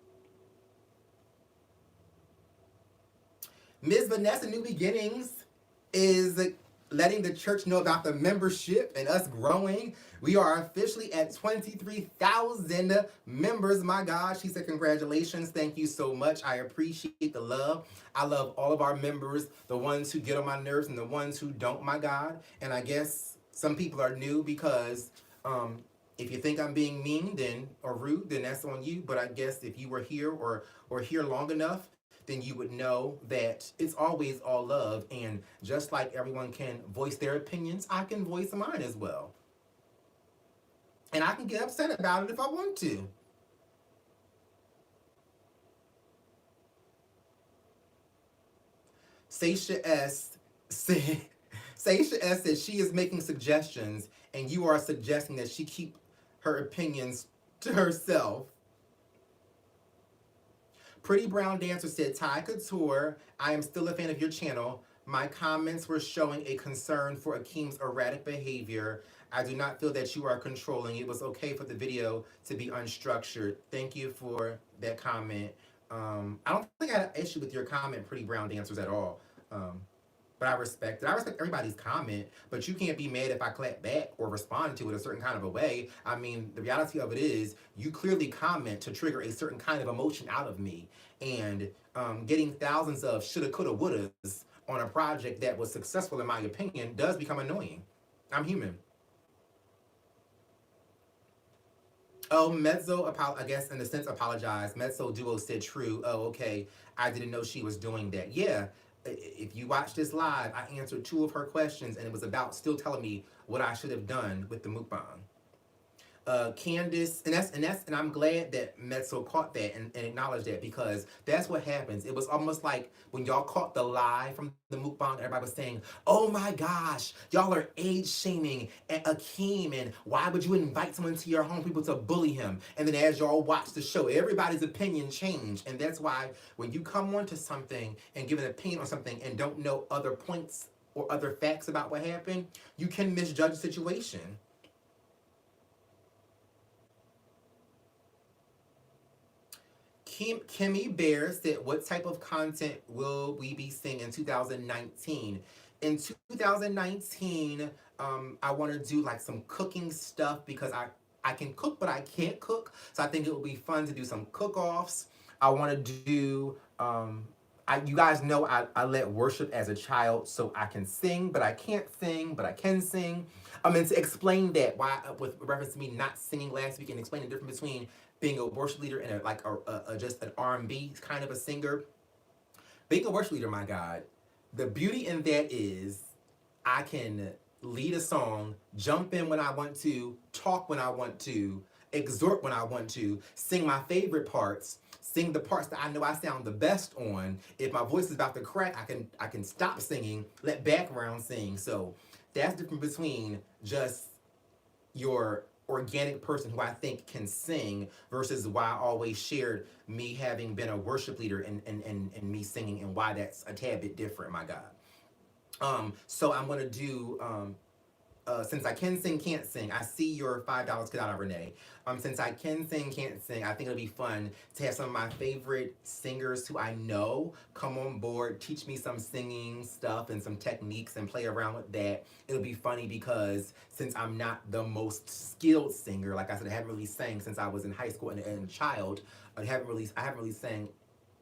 Ms. Vanessa New Beginnings is letting the church know about the membership and us growing. We are officially at 23,000 members. My God, she said, congratulations. Thank you so much. I appreciate the love. I love all of our members, the ones who get on my nerves and the ones who don't, my God. And I guess some people are new because if you think I'm being mean then or rude, then that's on you. But I guess if you were here or here long enough, then you would know that it's always all love. And just like everyone can voice their opinions, I can voice mine as well. And I can get upset about it if I want to. Seisha S said, Seisha S said she is making suggestions and you are suggesting that she keep her opinions to herself. Pretty Brown Dancer said, TaiCouture, I am still a fan of your channel. My comments were showing a concern for Akeem's erratic behavior. I do not feel that you are controlling. It was okay for the video to be unstructured. Thank you for that comment. I don't think I had an issue with your comment, Pretty Brown Dancers, at all. But I respect it. I respect everybody's comment, but you can't be mad if I clap back or respond to it a certain kind of a way. I mean, the reality of it is you clearly comment to trigger a certain kind of emotion out of me. And getting thousands of shoulda, coulda, wouldas on a project that was successful, in my opinion, does become annoying. I'm human. Oh, Mezzo, I guess in a sense, apologized. Mezzo Duo said true. Oh, okay. I didn't know she was doing that. Yeah. If you watch this live, I answered 2 of her questions, and it was about still telling me what I should have done with the mukbang. Candace, and I'm glad that Mezzo caught that and acknowledged that, because that's what happens. It was almost like when y'all caught the lie from the mukbang, everybody was saying, oh my gosh, y'all are age shaming Akeem, and why would you invite someone to your home, people, to bully him? And then as y'all watch the show, everybody's opinion changed. And that's why when you come onto something and give an opinion on something and don't know other points or other facts about what happened, you can misjudge the situation. Kimmy Bear said, what type of content will we be seeing in 2019? In 2019, I want to do like some cooking stuff because I can cook, but I can't cook. So I think it will be fun to do some cook-offs. I want to do, you guys know I led worship as a child, so I can sing, but I can't sing, but I can sing. And to explain that, why, with reference to me not singing last week, and explain the difference between being a worship leader and just an R&B kind of a singer. Being a worship leader, my God, the beauty in that is I can lead a song, jump in when I want to, talk when I want to, exhort when I want to, sing my favorite parts, sing the parts that I know I sound the best on. If my voice is about to crack, I can stop singing, let background sing. So that's different between just your organic person who I think can sing versus why I always shared me having been a worship leader and me singing, and why that's a tad bit different, my God. So I'm gonna do since I can sing, can't sing. I see your $5 Kadada Renee. Since I can sing, can't sing, I think it'll be fun to have some of my favorite singers who I know come on board, teach me some singing stuff and some techniques and play around with that. It'll be funny because since I'm not the most skilled singer, like I said, I haven't really sang since I was in high school and a child. I haven't really sang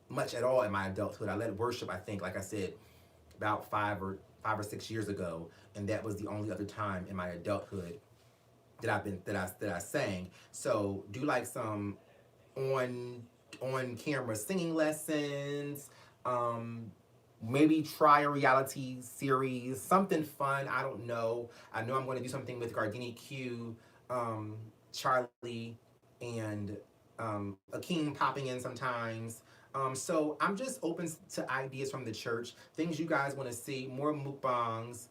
much at all in my adulthood. I led worship, I think, like I said, about 5 or 6 years ago, and that was the only other time in my adulthood that I sang. So do like some on on camera singing lessons, maybe try a reality series, something fun. I don't know. I know I'm going to do something with Gardini Q, Charlie, and Akeem popping in sometimes. So I'm just open to ideas from the church, things you guys want to see, more mukbangs.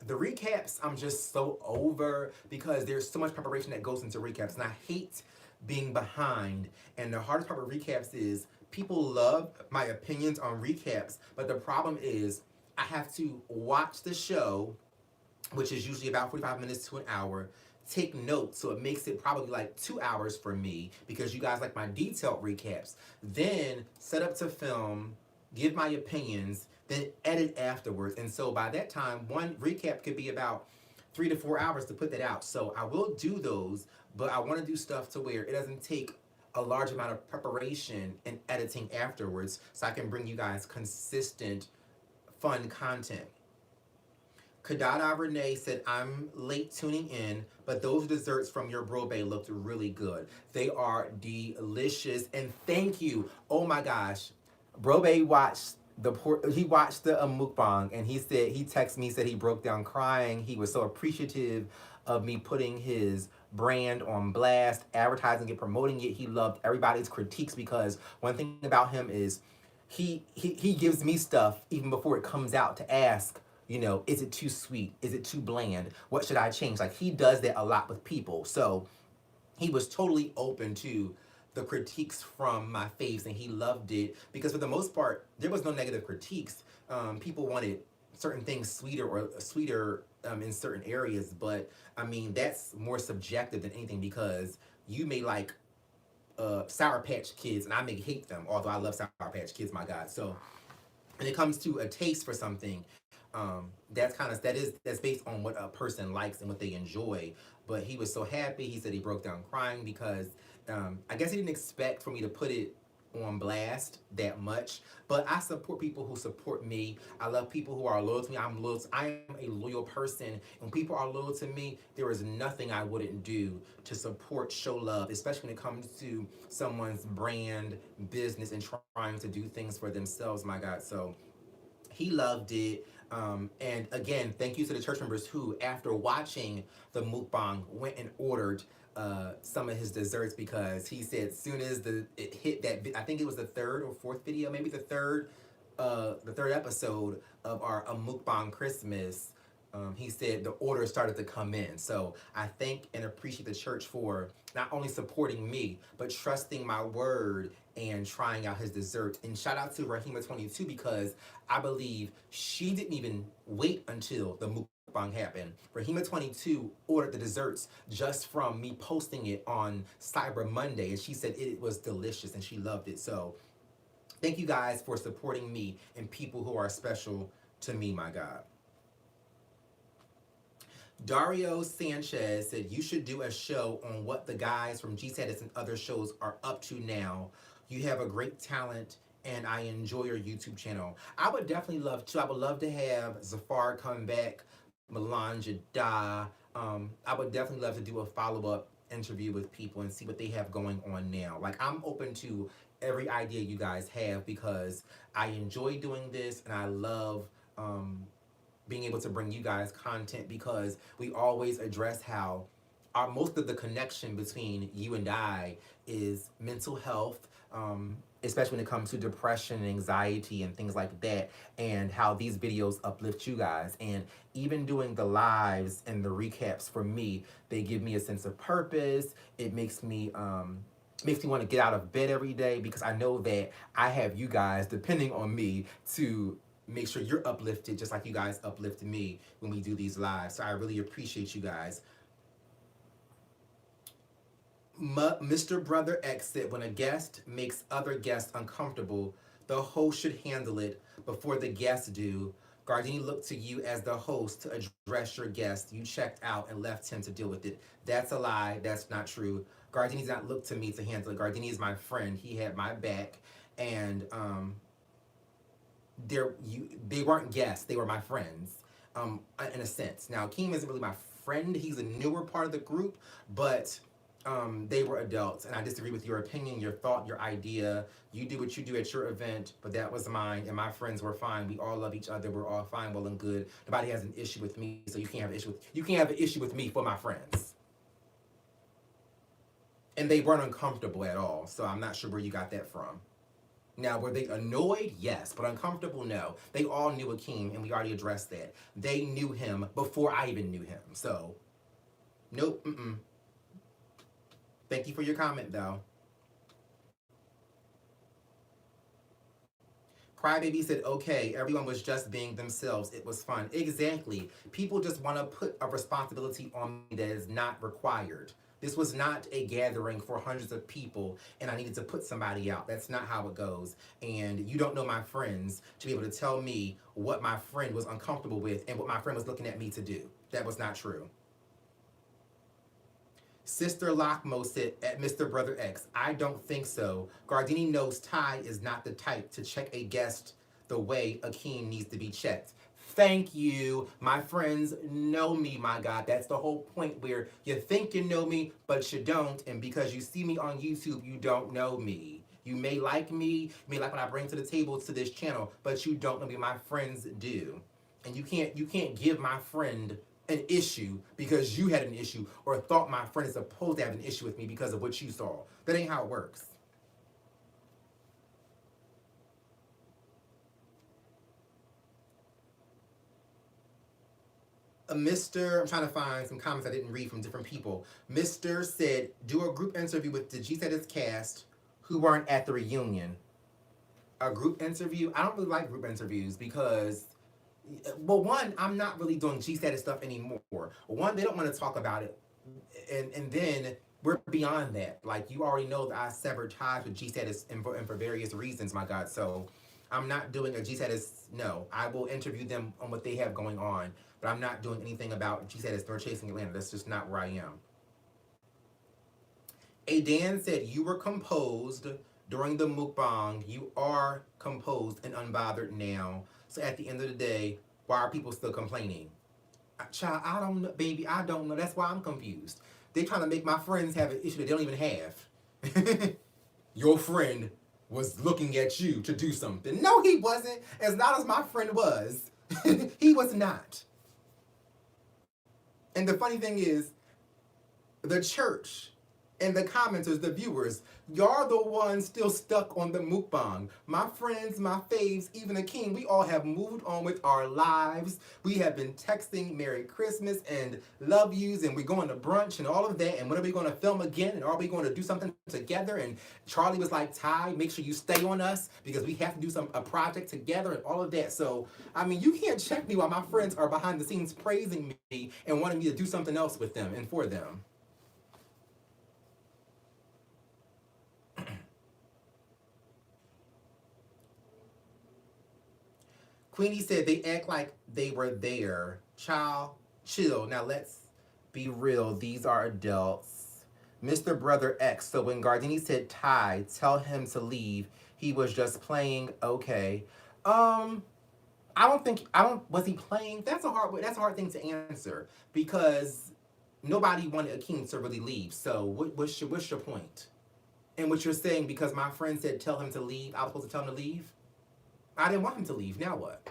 The recaps I'm just so over because there's so much preparation that goes into recaps, and I hate being behind. And the hardest part of recaps is people love my opinions on recaps, but the problem is I have to watch the show, which is usually about 45 minutes to an hour, take notes, so it makes it probably like 2 hours for me because you guys like my detailed recaps. Then set up to film, give my opinions, then edit afterwards. And so by that time, one recap could be about 3 to 4 hours to put that out. So I will do those, but I want to do stuff to where it doesn't take a large amount of preparation and editing afterwards so I can bring you guys consistent, fun content. Kadada Renee said, I'm late tuning in, but those desserts from your brobe looked really good. They are delicious, and thank you. Oh my gosh. Brobe watched he watched the mukbang, and he said, he texted me, said he broke down crying. He was so appreciative of me putting his brand on blast, advertising it, promoting it. He loved everybody's critiques because one thing about him is he gives me stuff even before it comes out to ask, you know, is it too sweet? Is it too bland? What should I change? Like, he does that a lot with people. So he was totally open to the critiques from my faves, and he loved it because for the most part there was no negative critiques. People wanted certain things sweeter or sweeter in certain areas, but I mean that's more subjective than anything because you may like Sour Patch Kids and I may hate them, although I love Sour Patch Kids, my God. So when it comes to a taste for something, that's based on what a person likes and what they enjoy. But he was so happy. He said he broke down crying because I guess he didn't expect for me to put it on blast that much. But I support people who support me. I love people who are loyal to me. I am a loyal person. When people are loyal to me, there is nothing I wouldn't do to support, show love, especially when it comes to someone's brand, business, and trying to do things for themselves, my God. So he loved it. And again, thank you to the church members who, after watching the mukbang, went and ordered some of his desserts because he said as soon as it hit that, I think it was the third or fourth video, maybe the third episode of our mukbang Christmas. He said the orders started to come in. So I thank and appreciate the church for not only supporting me, but trusting my word and trying out his dessert. And shout out to Rahima22 because I believe she didn't even wait until the mukbang happened. Rahima22 ordered the desserts just from me posting it on Cyber Monday, and she said it was delicious and she loved it. So thank you guys for supporting me and people who are special to me, my God. Dario Sanchez said, you should do a show on what the guys from G-Status and other shows are up to now. You have a great talent, and I enjoy your YouTube channel. I would definitely love to. I would love to have Zafar come back, Melange Da. I would definitely love to do a follow-up interview with people and see what they have going on now. Like, I'm open to every idea you guys have because I enjoy doing this, and I love being able to bring you guys content because we always address how most of the connection between you and I is mental health, especially when it comes to depression and anxiety and things like that, and how these videos uplift you guys. And even doing the lives and the recaps for me, they give me a sense of purpose. It makes me want to get out of bed every day because I know that I have you guys depending on me to make sure you're uplifted just like you guys uplift me when we do these lives. So I really appreciate you guys. Mr. Brother X said, when a guest makes other guests uncomfortable, the host should handle it before the guests do. Gardini looked to you as the host to address your guest. You checked out and left him to deal with it. That's a lie. That's not true. Gardini's not looked to me to handle it. Gardini is my friend. He had my back. And they weren't guests, they were my friends, in a sense. Now, Keem isn't really my friend, he's a newer part of the group, but they were adults, and I disagree with your opinion, your thought, your idea. You do what you do at your event, but that was mine, and my friends were fine. We all love each other. We're all fine, well and good. Nobody has an issue with me, so you can't have an issue with me for my friends. And they weren't uncomfortable at all, so I'm not sure where you got that from. Now, were they annoyed? Yes, but uncomfortable? No. They all knew Akeem, and we already addressed that. They knew him before I even knew him, so nope. Thank you for your comment, though. Crybaby said, okay, everyone was just being themselves. It was fun. Exactly. People just want to put a responsibility on me that is not required. This was not a gathering for hundreds of people, and I needed to put somebody out. That's not how it goes. And you don't know my friends to be able to tell me what my friend was uncomfortable with and what my friend was looking at me to do. That was not true. Sister Lockmo said at Mr. Brother X, I don't think so. Gardini knows Ty is not the type to check a guest the way Akeem needs to be checked. Thank you. My friends know me, my God. That's the whole point, where you think you know me, but you don't. And because you see me on YouTube, you don't know me. You may like me, you may like what I bring to the table to this channel, but you don't know me. My friends do. And you can't give my friend an issue because you had an issue or thought my friend is supposed to have an issue with me because of what you saw. That ain't how it works. Mr. I'm trying to find some comments I didn't read from different people. Mr. said, do a group interview with the G-Status cast who weren't at the reunion. A group interview? I don't really like group interviews because, well, one, I'm not really doing G-Status stuff anymore. One, they don't want to talk about it. And then we're beyond that. Like, you already know that I severed ties with G-Status and for various reasons, my God. So I'm not doing a G-Status, no. I will interview them on what they have going on, but I'm not doing anything about G-Status nor Chasing Atlanta. That's just not where I am. A Dan said, you were composed during the mukbang. You are composed and unbothered now. So at the end of the day, why are people still complaining? Child, I don't know, baby. I don't know. That's why I'm confused. They're trying to make my friends have an issue that they don't even have. Your friend was looking at you to do something. No, he wasn't. As loud as my friend was, he was not. And the funny thing is, the church and the commenters, the viewers, y'all the ones still stuck on the mukbang. My friends, my faves, even Akeem, we all have moved on with our lives. We have been texting Merry Christmas and love yous, and we're going to brunch and all of that. And when are we going to film again? And are we going to do something together? And Charlie was like, Ty, make sure you stay on us because we have to do a project together and all of that. So, I mean, you can't check me while my friends are behind the scenes praising me and wanting me to do something else with them and for them. Queenie said they act like they were there. Child, chill. Now let's be real. These are adults. Mr. Brother X. So when Gardini said Ty, tell him to leave. He was just playing. Okay. Was he playing? That's a hard thing to answer because nobody wanted Akeem to really leave. So what's your point? And what you're saying, because my friend said tell him to leave, I was supposed to tell him to leave? I didn't want him to leave. Now what?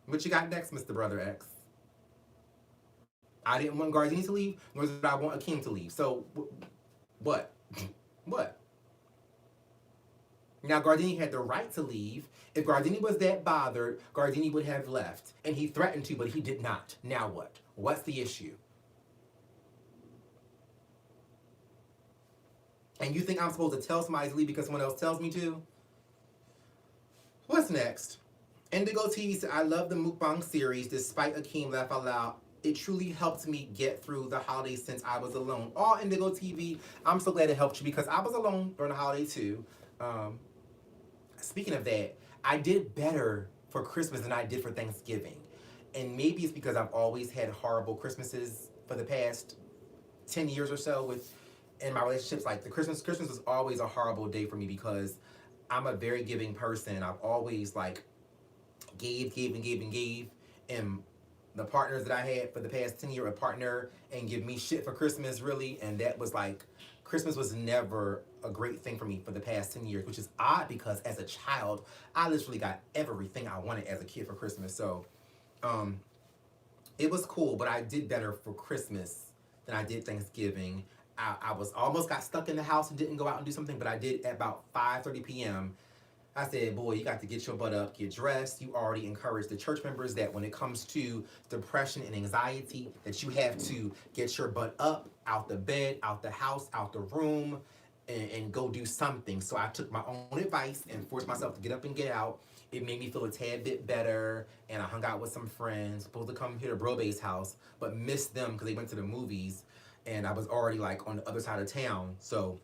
What you got next, Mr. Brother X? I didn't want Gardini to leave, nor did I want Akeem to leave. So, what? What? Now, Gardini had the right to leave. If Gardini was that bothered, Gardini would have left. And he threatened to, but he did not. Now what? What's the issue? And you think I'm supposed to tell somebody to leave because someone else tells me to? What's next? Indigo TV said, I love the mukbang series despite Akeem laugh out loud. It truly helped me get through the holidays since I was alone. Oh, Indigo TV, I'm so glad it helped you because I was alone during the holiday too. Speaking of that, I did better for Christmas than I did for Thanksgiving. And maybe it's because I've always had horrible Christmases for the past 10 years or so in my relationships. Like Christmas was always a horrible day for me because I'm a very giving person. I've always like gave. And the partners that I had for the past 10 years, a partner and give me shit for Christmas, really. And that was like, Christmas was never a great thing for me for the past 10 years, which is odd because as a child, I literally got everything I wanted as a kid for Christmas. So um, it was cool, but I did better for Christmas than I did Thanksgiving. I was almost got stuck in the house and didn't go out and do something, but I did at about 5:30 p.m. I said, boy, you got to get your butt up, get dressed. You already encouraged the church members that when it comes to depression and anxiety, that you have to get your butt up, out the bed, out the house, out the room, and go do something. So I took my own advice and forced myself to get up and get out. It made me feel a tad bit better, and I hung out with some friends, supposed to come here to Bro Bay's house, but missed them because they went to the movies, and I was already like on the other side of town, so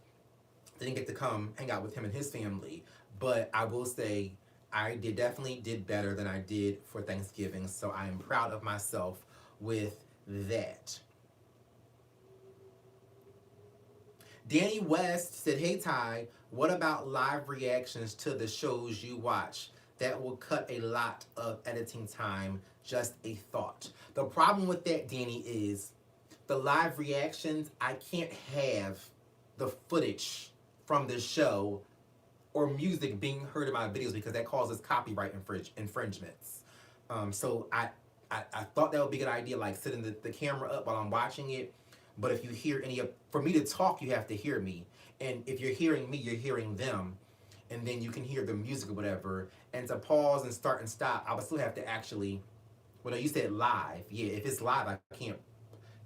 didn't get to come hang out with him and his family. But I will say I definitely did better than I did for Thanksgiving, so I am proud of myself with that. Danny West said, hey Ty, what about live reactions to the shows you watch? That will cut a lot of editing time. Just a thought. The problem with that, Danny, is the live reactions, I can't have the footage from the show or music being heard in my videos because that causes copyright infringements. So I thought that would be a good idea, like setting the camera up while I'm watching it. But if you hear any of, for me to talk, you have to hear me. And if you're hearing me, you're hearing them. And then you can hear the music or whatever. And to pause and start and stop, I would still have to actually, well, no, you said live. Yeah, if it's live, I can't.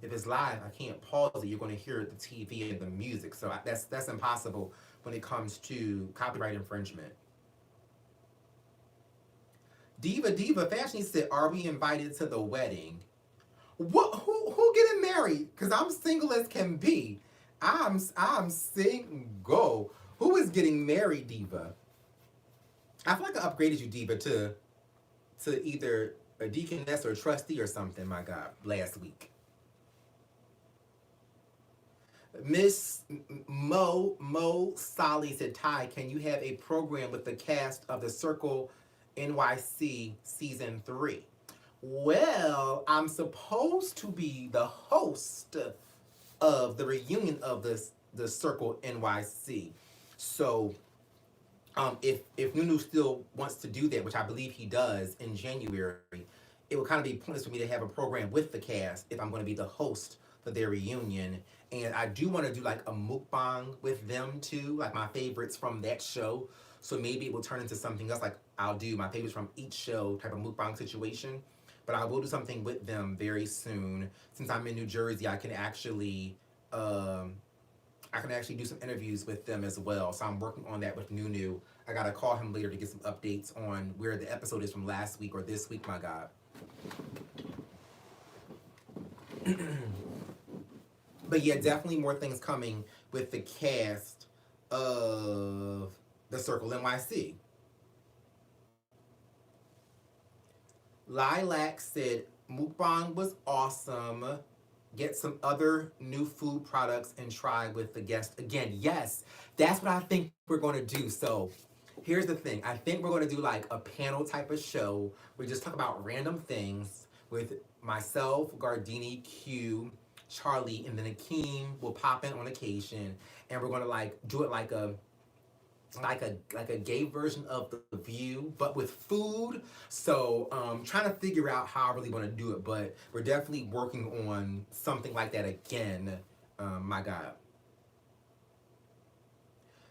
If it's live, I can't pause it. You're going to hear the TV and the music. So that's impossible when it comes to copyright infringement. Diva Fashion said, are we invited to the wedding? What? Who getting married? Because I'm single as can be. I'm single. Who is getting married, Diva? I feel like I upgraded you, Diva, to either a deaconess or a trustee or something, my God, last week. Miss Mo Solly said, Ty, can you have a program with the cast of The Circle NYC Season 3? Well, I'm supposed to be the host of the reunion of the Circle NYC. So if Nunu still wants to do that, which I believe he does in January, it would kind of be pointless for me to have a program with the cast if I'm going to be the host for their reunion. And I do want to do like a mukbang with them too, like my favorites from that show. So maybe it will turn into something else, like I'll do my favorites from each show type of mukbang situation. But I will do something with them very soon. Since I'm in New Jersey, I can actually do some interviews with them as well. So I'm working on that with Nunu. I gotta call him later to get some updates on where the episode is from last week or this week, my God. But yeah, definitely more things coming with the cast of The Circle NYC. Lilac said, mukbang was awesome. Get some other new food products and try with the guest again. Yes, that's what I think we're going to do. So here's the thing. I think we're going to do like a panel type of show. We just talk about random things with myself, Gardini, Q, Charlie, and then Akeem will pop in on occasion. And we're going to like do it like a gay version of The View, but with food. So trying to figure out how I really want to do it, but we're definitely working on something like that again. My God.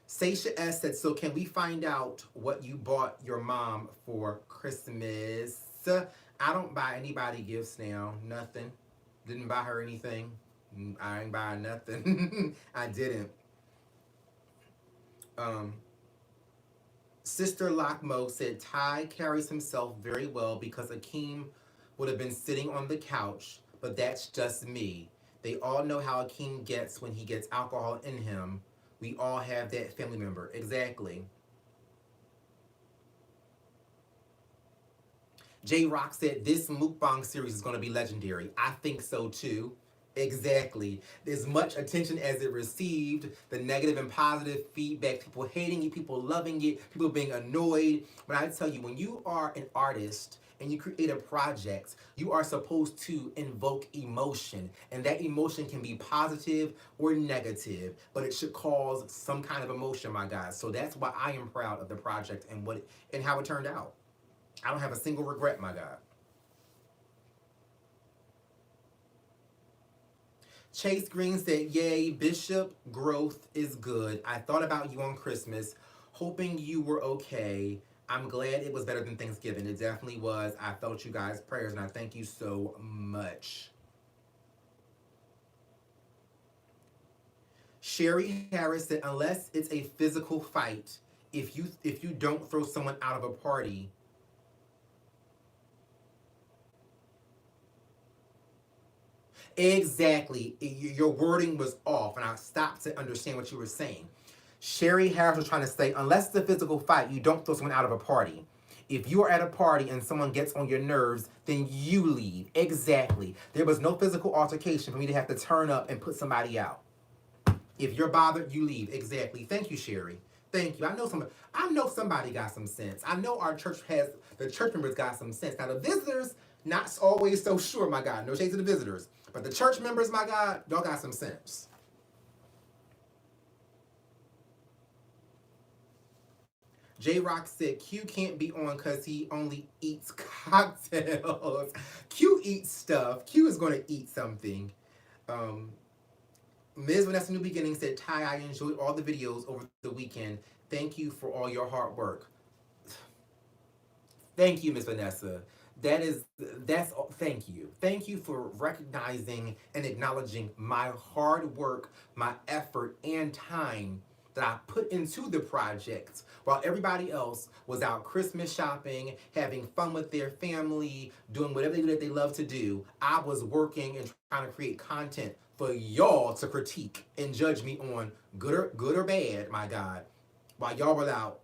Seisha S said, so can we find out what you bought your mom for Christmas? I don't buy anybody gifts now. Nothing. Didn't buy her anything. I ain't buying nothing. I didn't. Sister Lockmo said, Ty carries himself very well because Akeem would have been sitting on the couch, but that's just me. They all know how Akeem gets when he gets alcohol in him. We all have that family member. Exactly. J Rock said, this mukbang series is going to be legendary. I think so too. Exactly. As much attention as it received, the negative and positive feedback, people hating it, people loving it, people being annoyed. But I tell you, when you are an artist and you create a project, you are supposed to invoke emotion. And that emotion can be positive or negative, but it should cause some kind of emotion, my guys. So that's why I am proud of the project and how it turned out. I don't have a single regret, my God. Chase Green said, yay, Bishop, growth is good. I thought about you on Christmas, hoping you were okay. I'm glad it was better than Thanksgiving. It definitely was. I felt you guys' prayers, and I thank you so much. Sherry Harris said, unless it's a physical fight, if you don't throw someone out of a party, exactly. Your wording was off, and I stopped to understand what you were saying. Sherry Harris was trying to say, unless it's a physical fight, you don't throw someone out of a party. If you are at a party and someone gets on your nerves, then you leave. Exactly. There was no physical altercation for me to have to turn up and put somebody out. If you're bothered, you leave. Exactly. Thank you, Sherry. Thank you. I know somebody got some sense. I know the church members got some sense. Now the visitors, not always so sure, my God. No shade to the visitors. But the church members, my God, y'all got some sense. J Rock said Q can't be on because he only eats cocktails. Q eats stuff. Q is going to eat something. Um, Ms. Vanessa New Beginning said, Ty, I enjoyed all the videos over the weekend. Thank you for all your hard work. Thank you, Miss Vanessa. Thank you. Thank you for recognizing and acknowledging my hard work, my effort, and time that I put into the project while everybody else was out Christmas shopping, having fun with their family, doing whatever they do that they love to do. I was working and trying to create content for y'all to critique and judge me on good or bad, my God, while y'all were out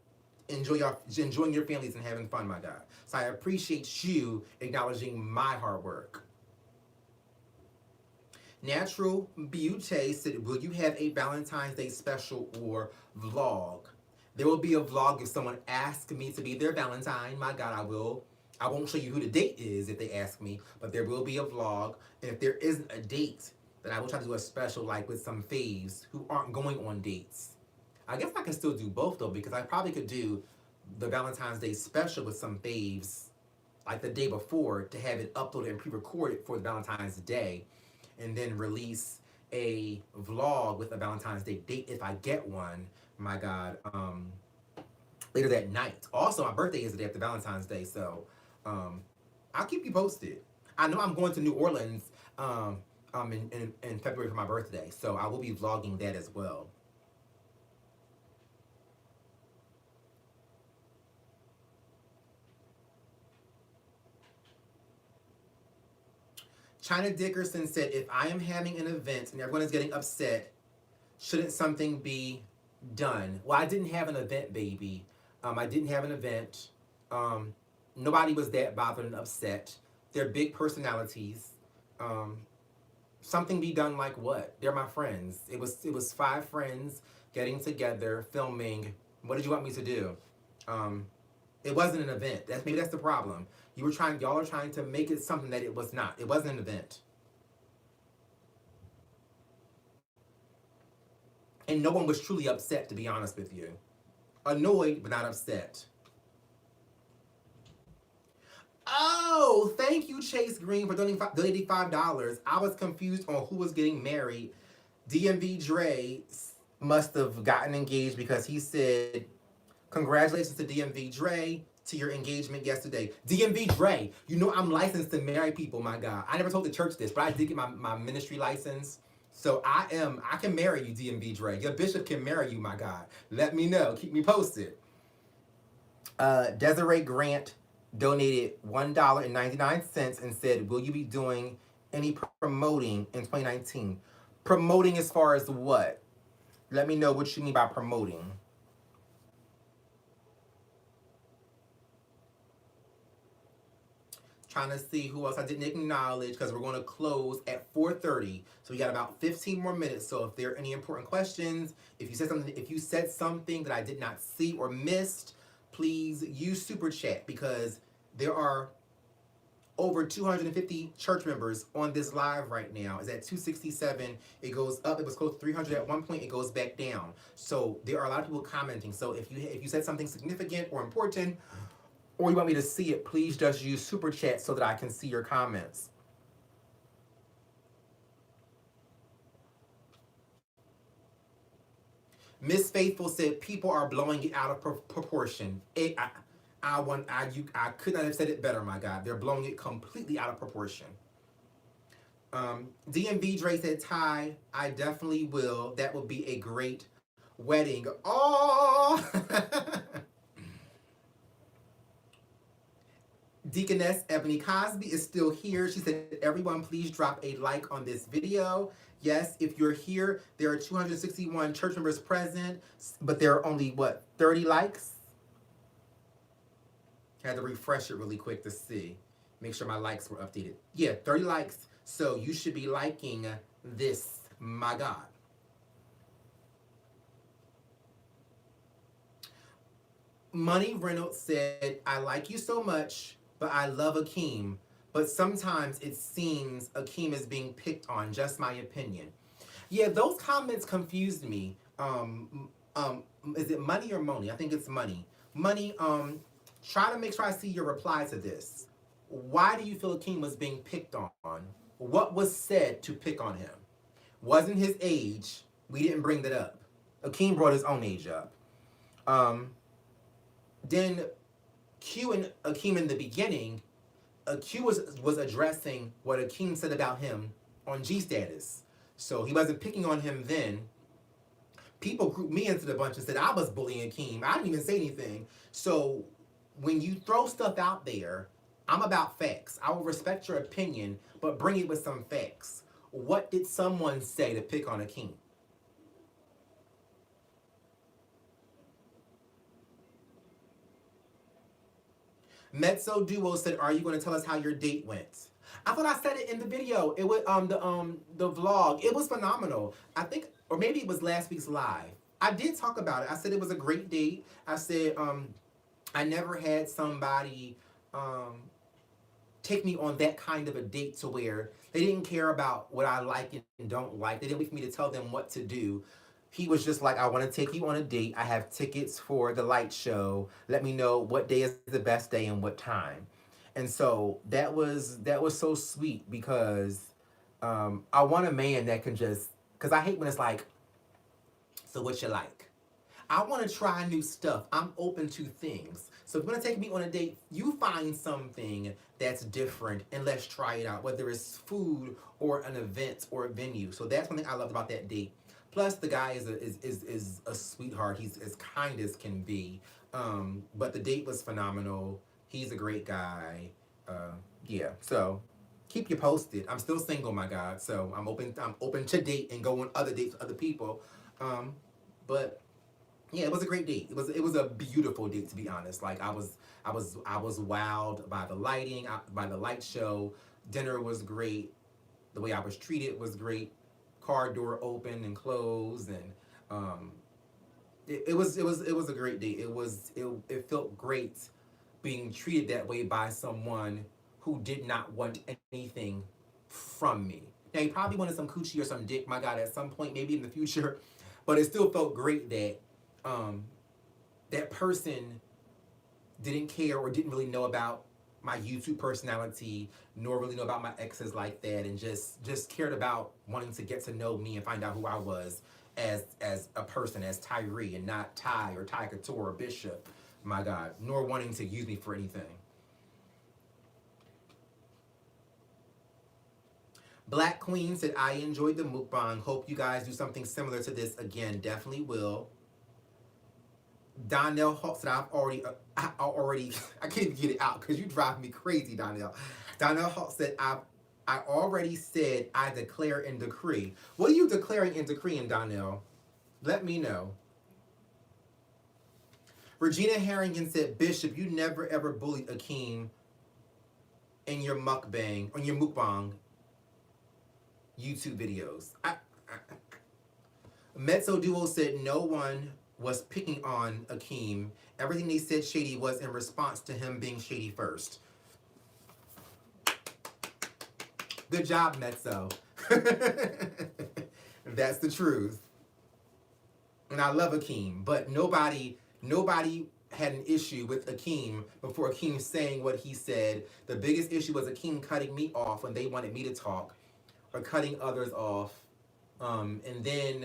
enjoying your families and having fun, my God. So I appreciate you acknowledging my hard work. Natural Beauty said, will you have a Valentine's Day special or vlog? There will be a vlog if someone asks me to be their Valentine. My God, I will. I won't show you who the date is if they ask me, but there will be a vlog. And if there isn't a date, then I will try to do a special like with some faves who aren't going on dates. I guess I can still do both though, because I probably could do the Valentine's Day special with some faves like the day before to have it uploaded and pre-recorded for the Valentine's Day, and then release a vlog with a Valentine's Day date if I get one. My God, later that night. Also, my birthday is the day after Valentine's Day, so I'll keep you posted. I know I'm going to New Orleans in February for my birthday, so I will be vlogging that as well. China Dickerson said, if I am having an event and everyone is getting upset, shouldn't something be done? Well, I didn't have an event, baby. I didn't have an event. Nobody was that bothered and upset. They're big personalities. Something be done like what? They're my friends. It was 5 friends getting together, filming. What did you want me to do? It wasn't an event. Maybe that's the problem. Y'all are trying to make it something that it was not. It wasn't an event. And no one was truly upset, to be honest with you. Annoyed, but not upset. Oh, thank you, Chase Green, for donating $5. I was confused on who was getting married. DMV Dre must have gotten engaged because he said, congratulations to DMV Dre to your engagement yesterday. DMV Dre, you know I'm licensed to marry people, my God. I never told the church this, but I did get my ministry license. So I can marry you, DMV Dre. Your bishop can marry you, my God. Let me know. Keep me posted. Desiree Grant donated $1.99 and said, will you be doing any promoting in 2019? Promoting as far as what? Let me know what you mean by promoting. Trying to see who else I didn't acknowledge because we're going to close at 4:30. So we got about 15 more minutes. So if there are any important questions, if you said something that I did not see or missed, please use Super Chat because there are over 250 church members on this live right now. It's at 267. It goes up. It was close to 300 at one point. It goes back down. So there are a lot of people commenting. So if you said something significant or important, or you want me to see it, please just use Super Chat so that I can see your comments. Miss Faithful said people are blowing it out of proportion. I could not have said it better, my God. They're blowing it completely out of proportion. DMV Dre said, Ty, I definitely will. That would be a great wedding. Oh! Deaconess Ebony Cosby is still here. She said, everyone please drop a like on this video. Yes, if you're here, there are 261 church members present, but there are only, 30 likes? I had to refresh it really quick to see. Make sure my likes were updated. Yeah, 30 likes. So you should be liking this, my God. Money Reynolds said, I like you so much, but I love Akeem. But sometimes it seems Akeem is being picked on, just my opinion. Yeah, those comments confused me. Is it Money or Moni? I think it's Money. Money, try to make sure I see your reply to this. Why do you feel Akeem was being picked on? What was said to pick on him? Wasn't his age. We didn't bring that up. Akeem brought his own age up. Then Q and Akeem in the beginning, Q was addressing what Akeem said about him on G Status. So he wasn't picking on him then. People grouped me into the bunch and said I was bullying Akeem. I didn't even say anything. So when you throw stuff out there, I'm about facts. I will respect your opinion, but bring it with some facts. What did someone say to pick on Akeem? Mezzo Duo said, "Are you going to tell us how your date went?" I thought I said it in the video. It was the vlog. It was phenomenal. I think, or maybe it was last week's live. I did talk about it. I said it was a great date. I said I never had somebody take me on that kind of a date to where they didn't care about what I like and don't like. They didn't wait for me to tell them what to do. He was just like, I want to take you on a date. I have tickets for the light show. Let me know what day is the best day and what time. And so that was so sweet because I want a man that can just, because I hate when it's like, so what you like? I want to try new stuff. I'm open to things. So if you're going to take me on a date, you find something that's different and let's try it out, whether it's food or an event or a venue. So that's one thing I loved about that date. Plus, the guy is a sweetheart. He's as kind as can be. But the date was phenomenal. He's a great guy. Yeah. So keep you posted. I'm still single, my God. So I'm open to date and go on other dates with other people. But yeah, it was a great date. It was a beautiful date, to be honest. Like I was wowed by the lighting, by the light show. Dinner was great. The way I was treated was great. Car door open and closed, and it was a great date. It felt great being treated that way by someone who did not want anything from me. Now he probably wanted some coochie or some dick, my God, at some point, maybe in the future, but it still felt great that that person didn't care or didn't really know about my YouTube personality, nor really know about my exes like that, and just cared about wanting to get to know me and find out who I was as a person, as Tyree, and not Ty or TaiCouture or Bishop, my God, nor wanting to use me for anything. Black Queen said, I enjoyed the mukbang. Hope you guys do something similar to this again. Definitely will. Donnell Hall said, I can't even get it out because you drive me crazy, Donnell. Donnell Hall said, I already said I declare and decree. What are you declaring and decreeing, Donnell? Let me know. Regina Harrington said, Bishop, you never ever bullied Akeem in your mukbang, on your mukbang YouTube videos. Mezzo Duo said, no one was picking on Akeem. Everything they said shady was in response to him being shady first. Good job, Mezzo. That's the truth. And I love Akeem, but nobody had an issue with Akeem before Akeem saying what he said. The biggest issue was Akeem cutting me off when they wanted me to talk, or cutting others off, and then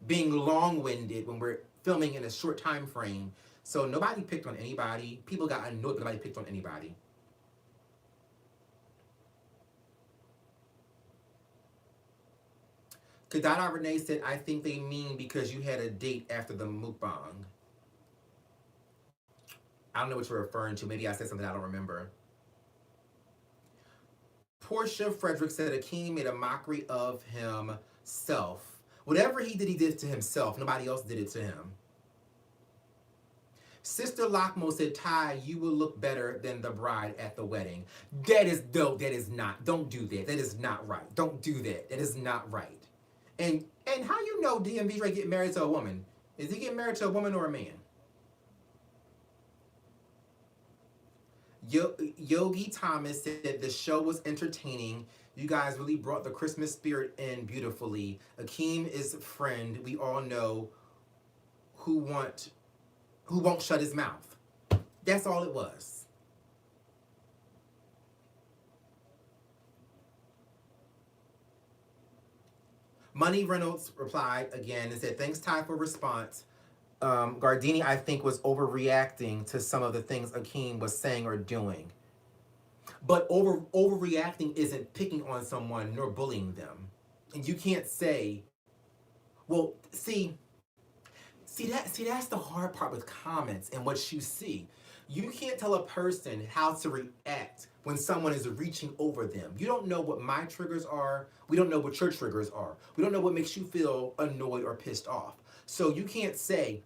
being long-winded when we're filming in a short time frame. So nobody picked on anybody. People got annoyed, but nobody picked on anybody. Kadada Renee said, I think they mean because you had a date after the mukbang. I don't know what you're referring to. Maybe I said something I don't remember. Portia Frederick said Akeem made a mockery of himself. Whatever he did to himself. Nobody else did it to him. Sister Lockmo said, Ty, you will look better than the bride at the wedding. That is dope. That is not. Don't do that. That is not right. Don't do that. That is not right. And how you know DMV Dre get married to a woman? Is he getting married to a woman or a man? Yogi Thomas said the show was entertaining. You guys really brought the Christmas spirit in beautifully. Akeem is a friend. We all know who won't shut his mouth. That's all it was. Money Reynolds replied again and said, thanks, Ty, for response. Gardini, I think, was overreacting to some of the things Akeem was saying or doing. But overreacting isn't picking on someone nor bullying them. And you can't say, well, see, that's the hard part with comments and what you see. You can't tell a person how to react when someone is reaching over them. You don't know what my triggers are. We don't know what your triggers are. We don't know what makes you feel annoyed or pissed off. So you can't say,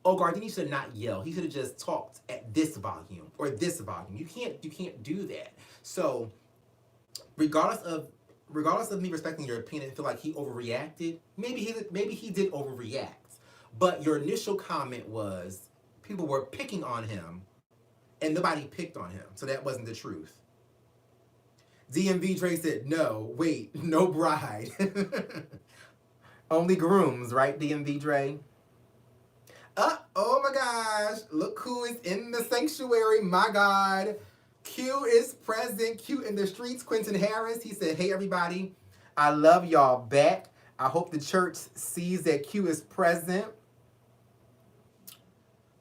oh, Gardini should not yell. He should have just talked at this volume or this volume. You can't do that. So regardless of me respecting your opinion, I feel like he overreacted. Maybe he did overreact. But your initial comment was people were picking on him and nobody picked on him. So that wasn't the truth. DMV Dre said, no, wait, no bride. Only grooms, right, DMV Dre? Oh my gosh, look who is in the sanctuary, my God. Q is present, Q in the streets, Quentin Harris. He said, hey everybody, I love y'all back. I hope the church sees that Q is present.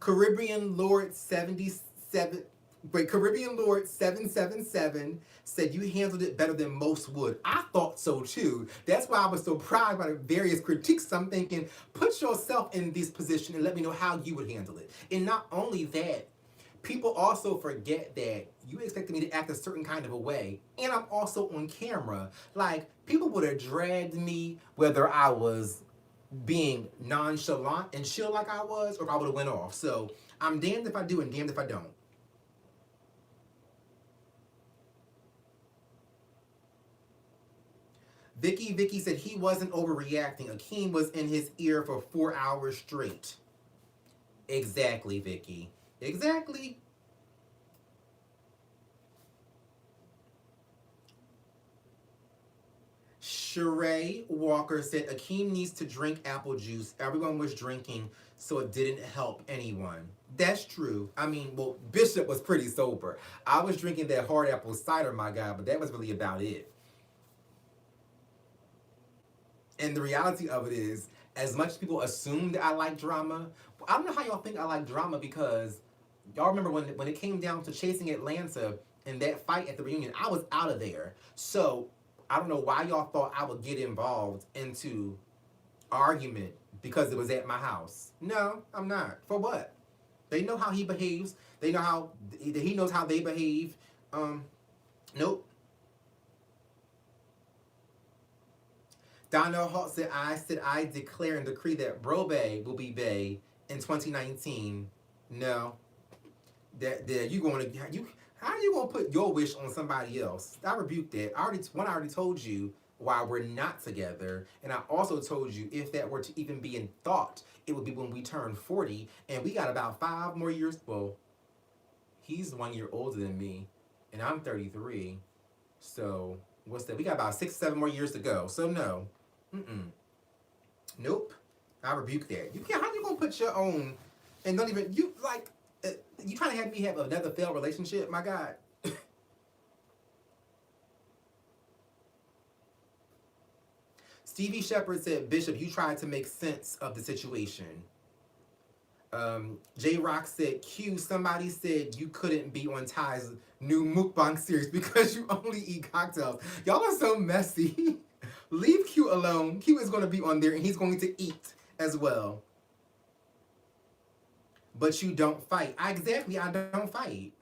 Caribbean Lord 777 said you handled it better than most would. I thought so too. That's why I was so proud by the various critiques. I'm thinking, put yourself in this position and let me know how you would handle it. And not only that, people also forget that you expected me to act a certain kind of a way. And I'm also on camera. Like, people would have dragged me whether I was being nonchalant and chill like I was, or if I would have went off. So I'm damned if I do and damned if I don't. Vicky said he wasn't overreacting. Akeem was in his ear for 4 hours straight. Exactly, Vicky. Exactly. Sheree Walker said Akeem needs to drink apple juice. Everyone was drinking, so it didn't help anyone. That's true. I mean, well, Bishop was pretty sober. I was drinking that hard apple cider, my God, but that was really about it. And the reality of it is, as much as people assume that I like drama, I don't know how y'all think I like drama, because y'all remember when it came down to chasing Atlanta and that fight at the reunion, I was out of there. So I don't know why y'all thought I would get involved into argument because it was at my house. No, I'm not. For what? They know how he behaves. They know how he knows how they behave. Nope. Donnell Hall said I declare and decree that Bro Bay will be Bay in 2019. No. That you going to how are you gonna put your wish on somebody else? I rebuke that. I already told you why we're not together, and I also told you if that were to even be in thought, it would be when we turn 40, and we got about 5 more years. Well, he's 1 year older than me, and I'm 33, so What's that? We got about 6, 7 more years to go. So no. Mm-mm. Nope. I rebuke that. You can't. How you gonna put your own and don't even you like? You trying to have me have another failed relationship? My God. Stevie Shepard said, Bishop, you tried to make sense of the situation. J Rock said, Q, somebody said you couldn't be on Ty's new mukbang series because you only eat cocktails. Y'all are so messy. Leave Q alone. Q is going to be on there and he's going to eat as well. But you don't fight. Exactly, I don't fight.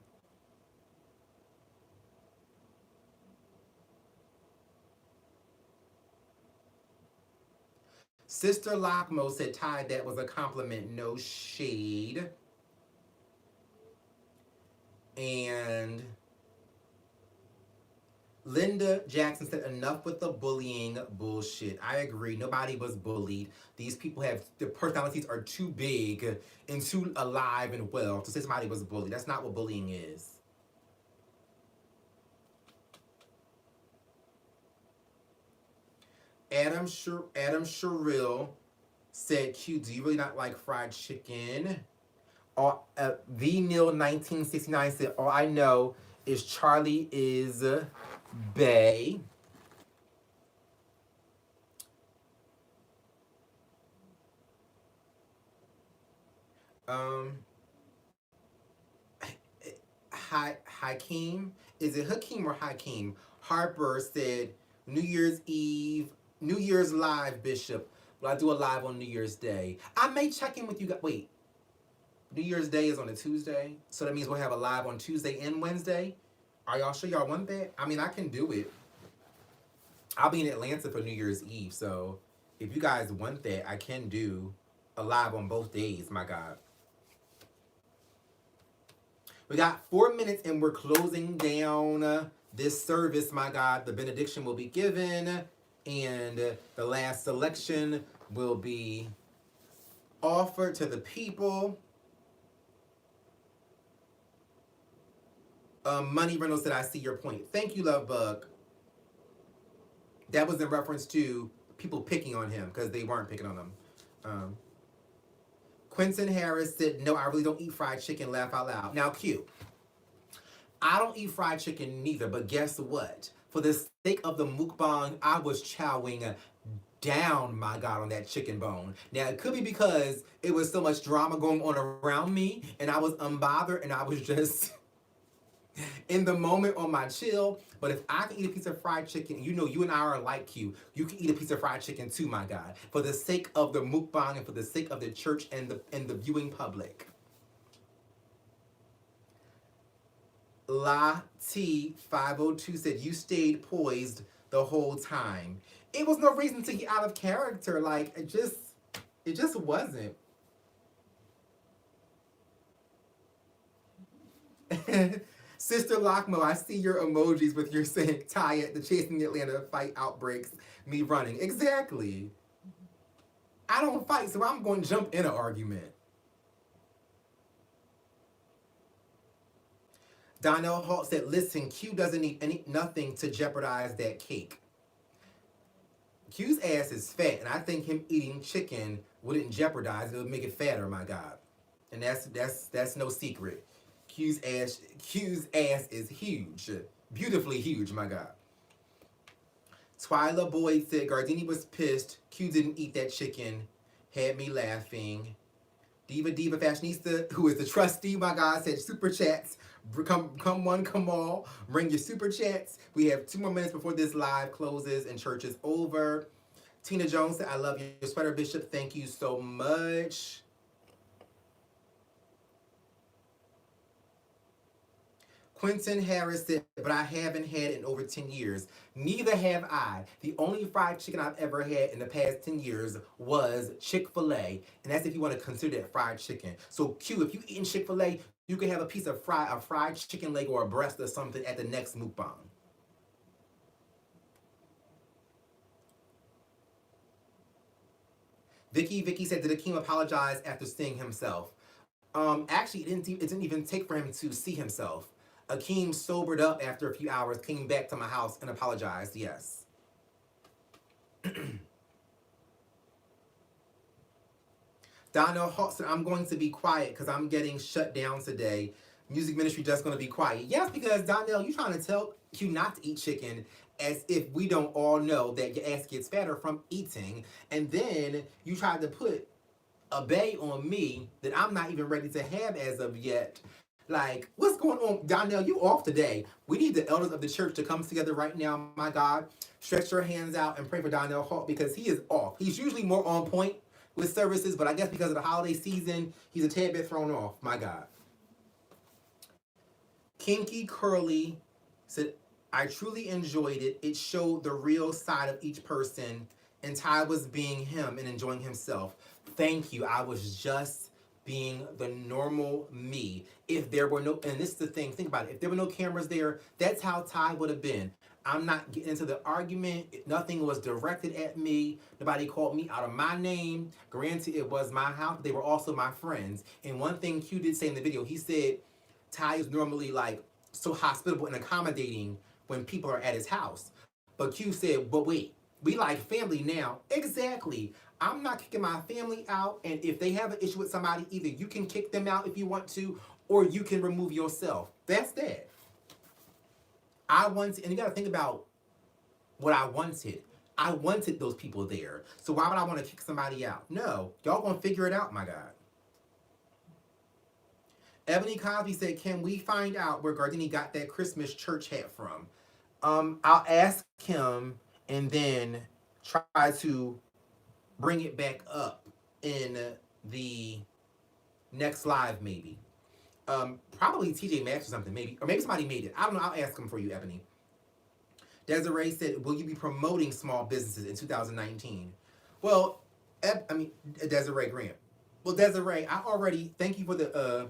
Sister Lockmo said, Ty, that was a compliment, no shade. And Linda Jackson said, enough with the bullying bullshit. I agree. Nobody was bullied. These people have, their personalities are too big and too alive and well to say somebody was bullied. That's not what bullying is. Adam Sherrill said, Q, do you really not like fried chicken? The Neil 1969 said, all I know is Charlie is Bay. Um, Hakeem, is it Hakeem or Hakeem? Harper said, New Year's Eve, New Year's Live, Bishop. Will I do a live on New Year's Day? I may check in with you guys. Wait, New Year's Day is on a Tuesday, so that means we'll have a live on Tuesday and Wednesday. Are y'all sure y'all want that? I mean, I can do it. I'll be in Atlanta for New Year's Eve, so if you guys want that, I can do a live on both days, my God. We got 4 minutes and we're closing down this service, my God. The benediction will be given and the last selection will be offered to the people. Money Reynolds said, I see your point. Thank you, Love Bug. That was in reference to people picking on him because they weren't picking on him. Quentin Harris said, no, I really don't eat fried chicken, laugh out loud. Now, Q, I don't eat fried chicken neither, but guess what? For the sake of the mukbang, I was chowing down, my God, on that chicken bone. Now, it could be because it was so much drama going on around me, and I was unbothered, and I was just in the moment on my chill. But if I can eat a piece of fried chicken, you know you and I are like you can eat a piece of fried chicken too, my God. For the sake of the mukbang and for the sake of the church and the viewing public. La T 502 said, you stayed poised the whole time. It was no reason to get out of character. Like, it just wasn't. Sister Lockmo, I see your emojis with your saying, tie it, the Chasing Atlanta fight outbreaks, me running. Exactly. I don't fight, so I'm going to jump in an argument. Donnell Hall said, listen, Q doesn't need nothing to jeopardize that cake. Q's ass is fat, and I think him eating chicken wouldn't jeopardize it. It would make it fatter, my God. And that's no secret. Q's ass is huge. Beautifully huge, my God. Twyla Boyd said, Gardini was pissed. Q didn't eat that chicken. Had me laughing. Diva Fashionista, who is the trustee, my God, said super chats. Come one, come all. Bring your super chats. We have 2 more minutes before this live closes and church is over. Tina Jones said, I love your sweater, Bishop. Thank you so much. Quentin Harris said, but I haven't had it in over 10 years. Neither have I. The only fried chicken I've ever had in the past 10 years was Chick-fil-A. And that's if you want to consider that fried chicken. So Q, if you eating Chick-fil-A, you can have a piece of a fried chicken leg or a breast or something at the next mukbang. Vicky said, did Akeem apologize after seeing himself? Actually, it didn't even take for him to see himself. Akeem sobered up after a few hours, came back to my house and apologized. Yes. Donnell Hawk said, I'm going to be quiet because I'm getting shut down today. Music ministry just going to be quiet. Yes, because Donnell, you trying to tell Q not to eat chicken as if we don't all know that your ass gets fatter from eating. And then you tried to put a bay on me that I'm not even ready to have as of yet. Like, what's going on? Donnell, you off today. We need the elders of the church to come together right now, my God. Stretch your hands out and pray for Donnell Hawk because he is off. He's usually more on point with services, but I guess because of the holiday season, he's a tad bit thrown off. My God. Kinky Curly said, I truly enjoyed it. It showed the real side of each person, and Ty was being him and enjoying himself. Thank you. I was just being the normal me. If there were no, and this is the thing, think about it. If there were no cameras there, that's how Ty would have been. I'm not getting into the argument. Nothing was directed at me. Nobody called me out of my name. Granted, it was my house, but they were also my friends. And one thing Q did say in the video, he said Ty is normally like so hospitable and accommodating when people are at his house. But Q said, but wait, we like family now. Exactly. I'm not kicking my family out, and if they have an issue with somebody, either you can kick them out if you want to, or you can remove yourself. That's that. I wanted, and you got to think about what I wanted. I wanted those people there. So why would I want to kick somebody out? No. Y'all gonna figure it out, my God. Ebony Cosby said, can we find out where Gardini got that Christmas church hat from? I'll ask him and then try to bring it back up in the next live, maybe. Probably TJ Maxx or something, maybe. Or maybe somebody made it. I don't know. I'll ask him for you, Ebony. Desiree said, will you be promoting small businesses in 2019? Well, Desiree Grant. Well, Desiree, I already, thank you for the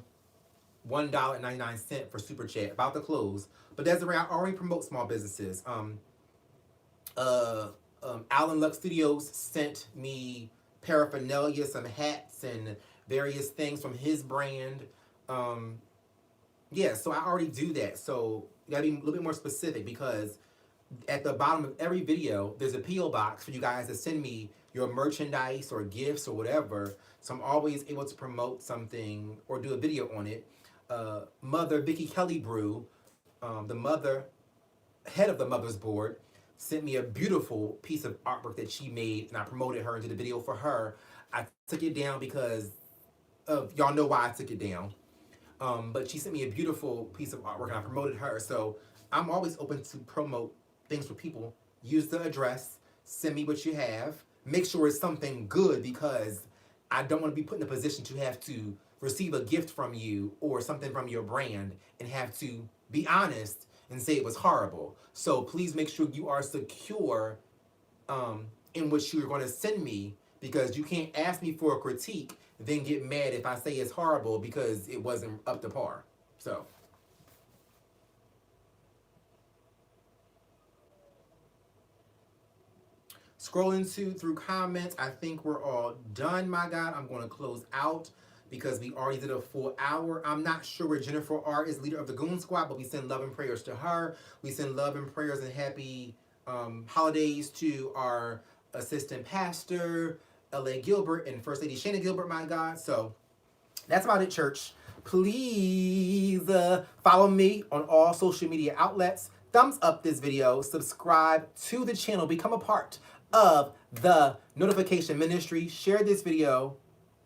$1.99 for Super Chat. About to close. But Desiree, I already promote small businesses. Alan Lux Studios sent me paraphernalia, some hats and various things from his brand. Yeah, so I already do that. So you gotta be a little bit more specific because at the bottom of every video, there's a P.O. box for you guys to send me your merchandise or gifts or whatever. So I'm always able to promote something or do a video on it. Mother Vicky Kelly Brew, the head of the Mother's Board, sent me a beautiful piece of artwork that she made, and I promoted her and did a video for her. I took it down because of, y'all know why I took it down. But she sent me a beautiful piece of artwork and I promoted her. So I'm always open to promote things for people. Use the address, send me what you have. Make sure it's something good because I don't want to be put in a position to have to receive a gift from you or something from your brand and have to be honest and say it was horrible. So please make sure you are secure in what you're going to send me, because you can't ask me for a critique then get mad if I say it's horrible because it wasn't up to par. So scrolling through comments, I think we're all done, my God. I'm going to close out because we already did a full hour. I'm not sure where Jennifer R. is, leader of the Goon Squad, but we send love and prayers to her. We send love and prayers and happy holidays to our assistant pastor, L.A. Gilbert, and First Lady Shayna Gilbert, my God. So that's about it, church. Please follow me on all social media outlets. Thumbs up this video. Subscribe to the channel. Become a part of the notification ministry. Share this video.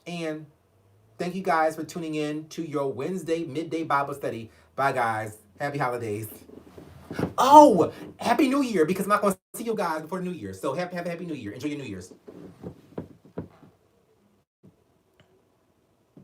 And thank you guys for tuning in to your Wednesday midday Bible study. Bye, guys. Happy holidays. Oh, Happy New Year, because I'm not going to see you guys before the New Year. So happy New Year. Enjoy your New Year's.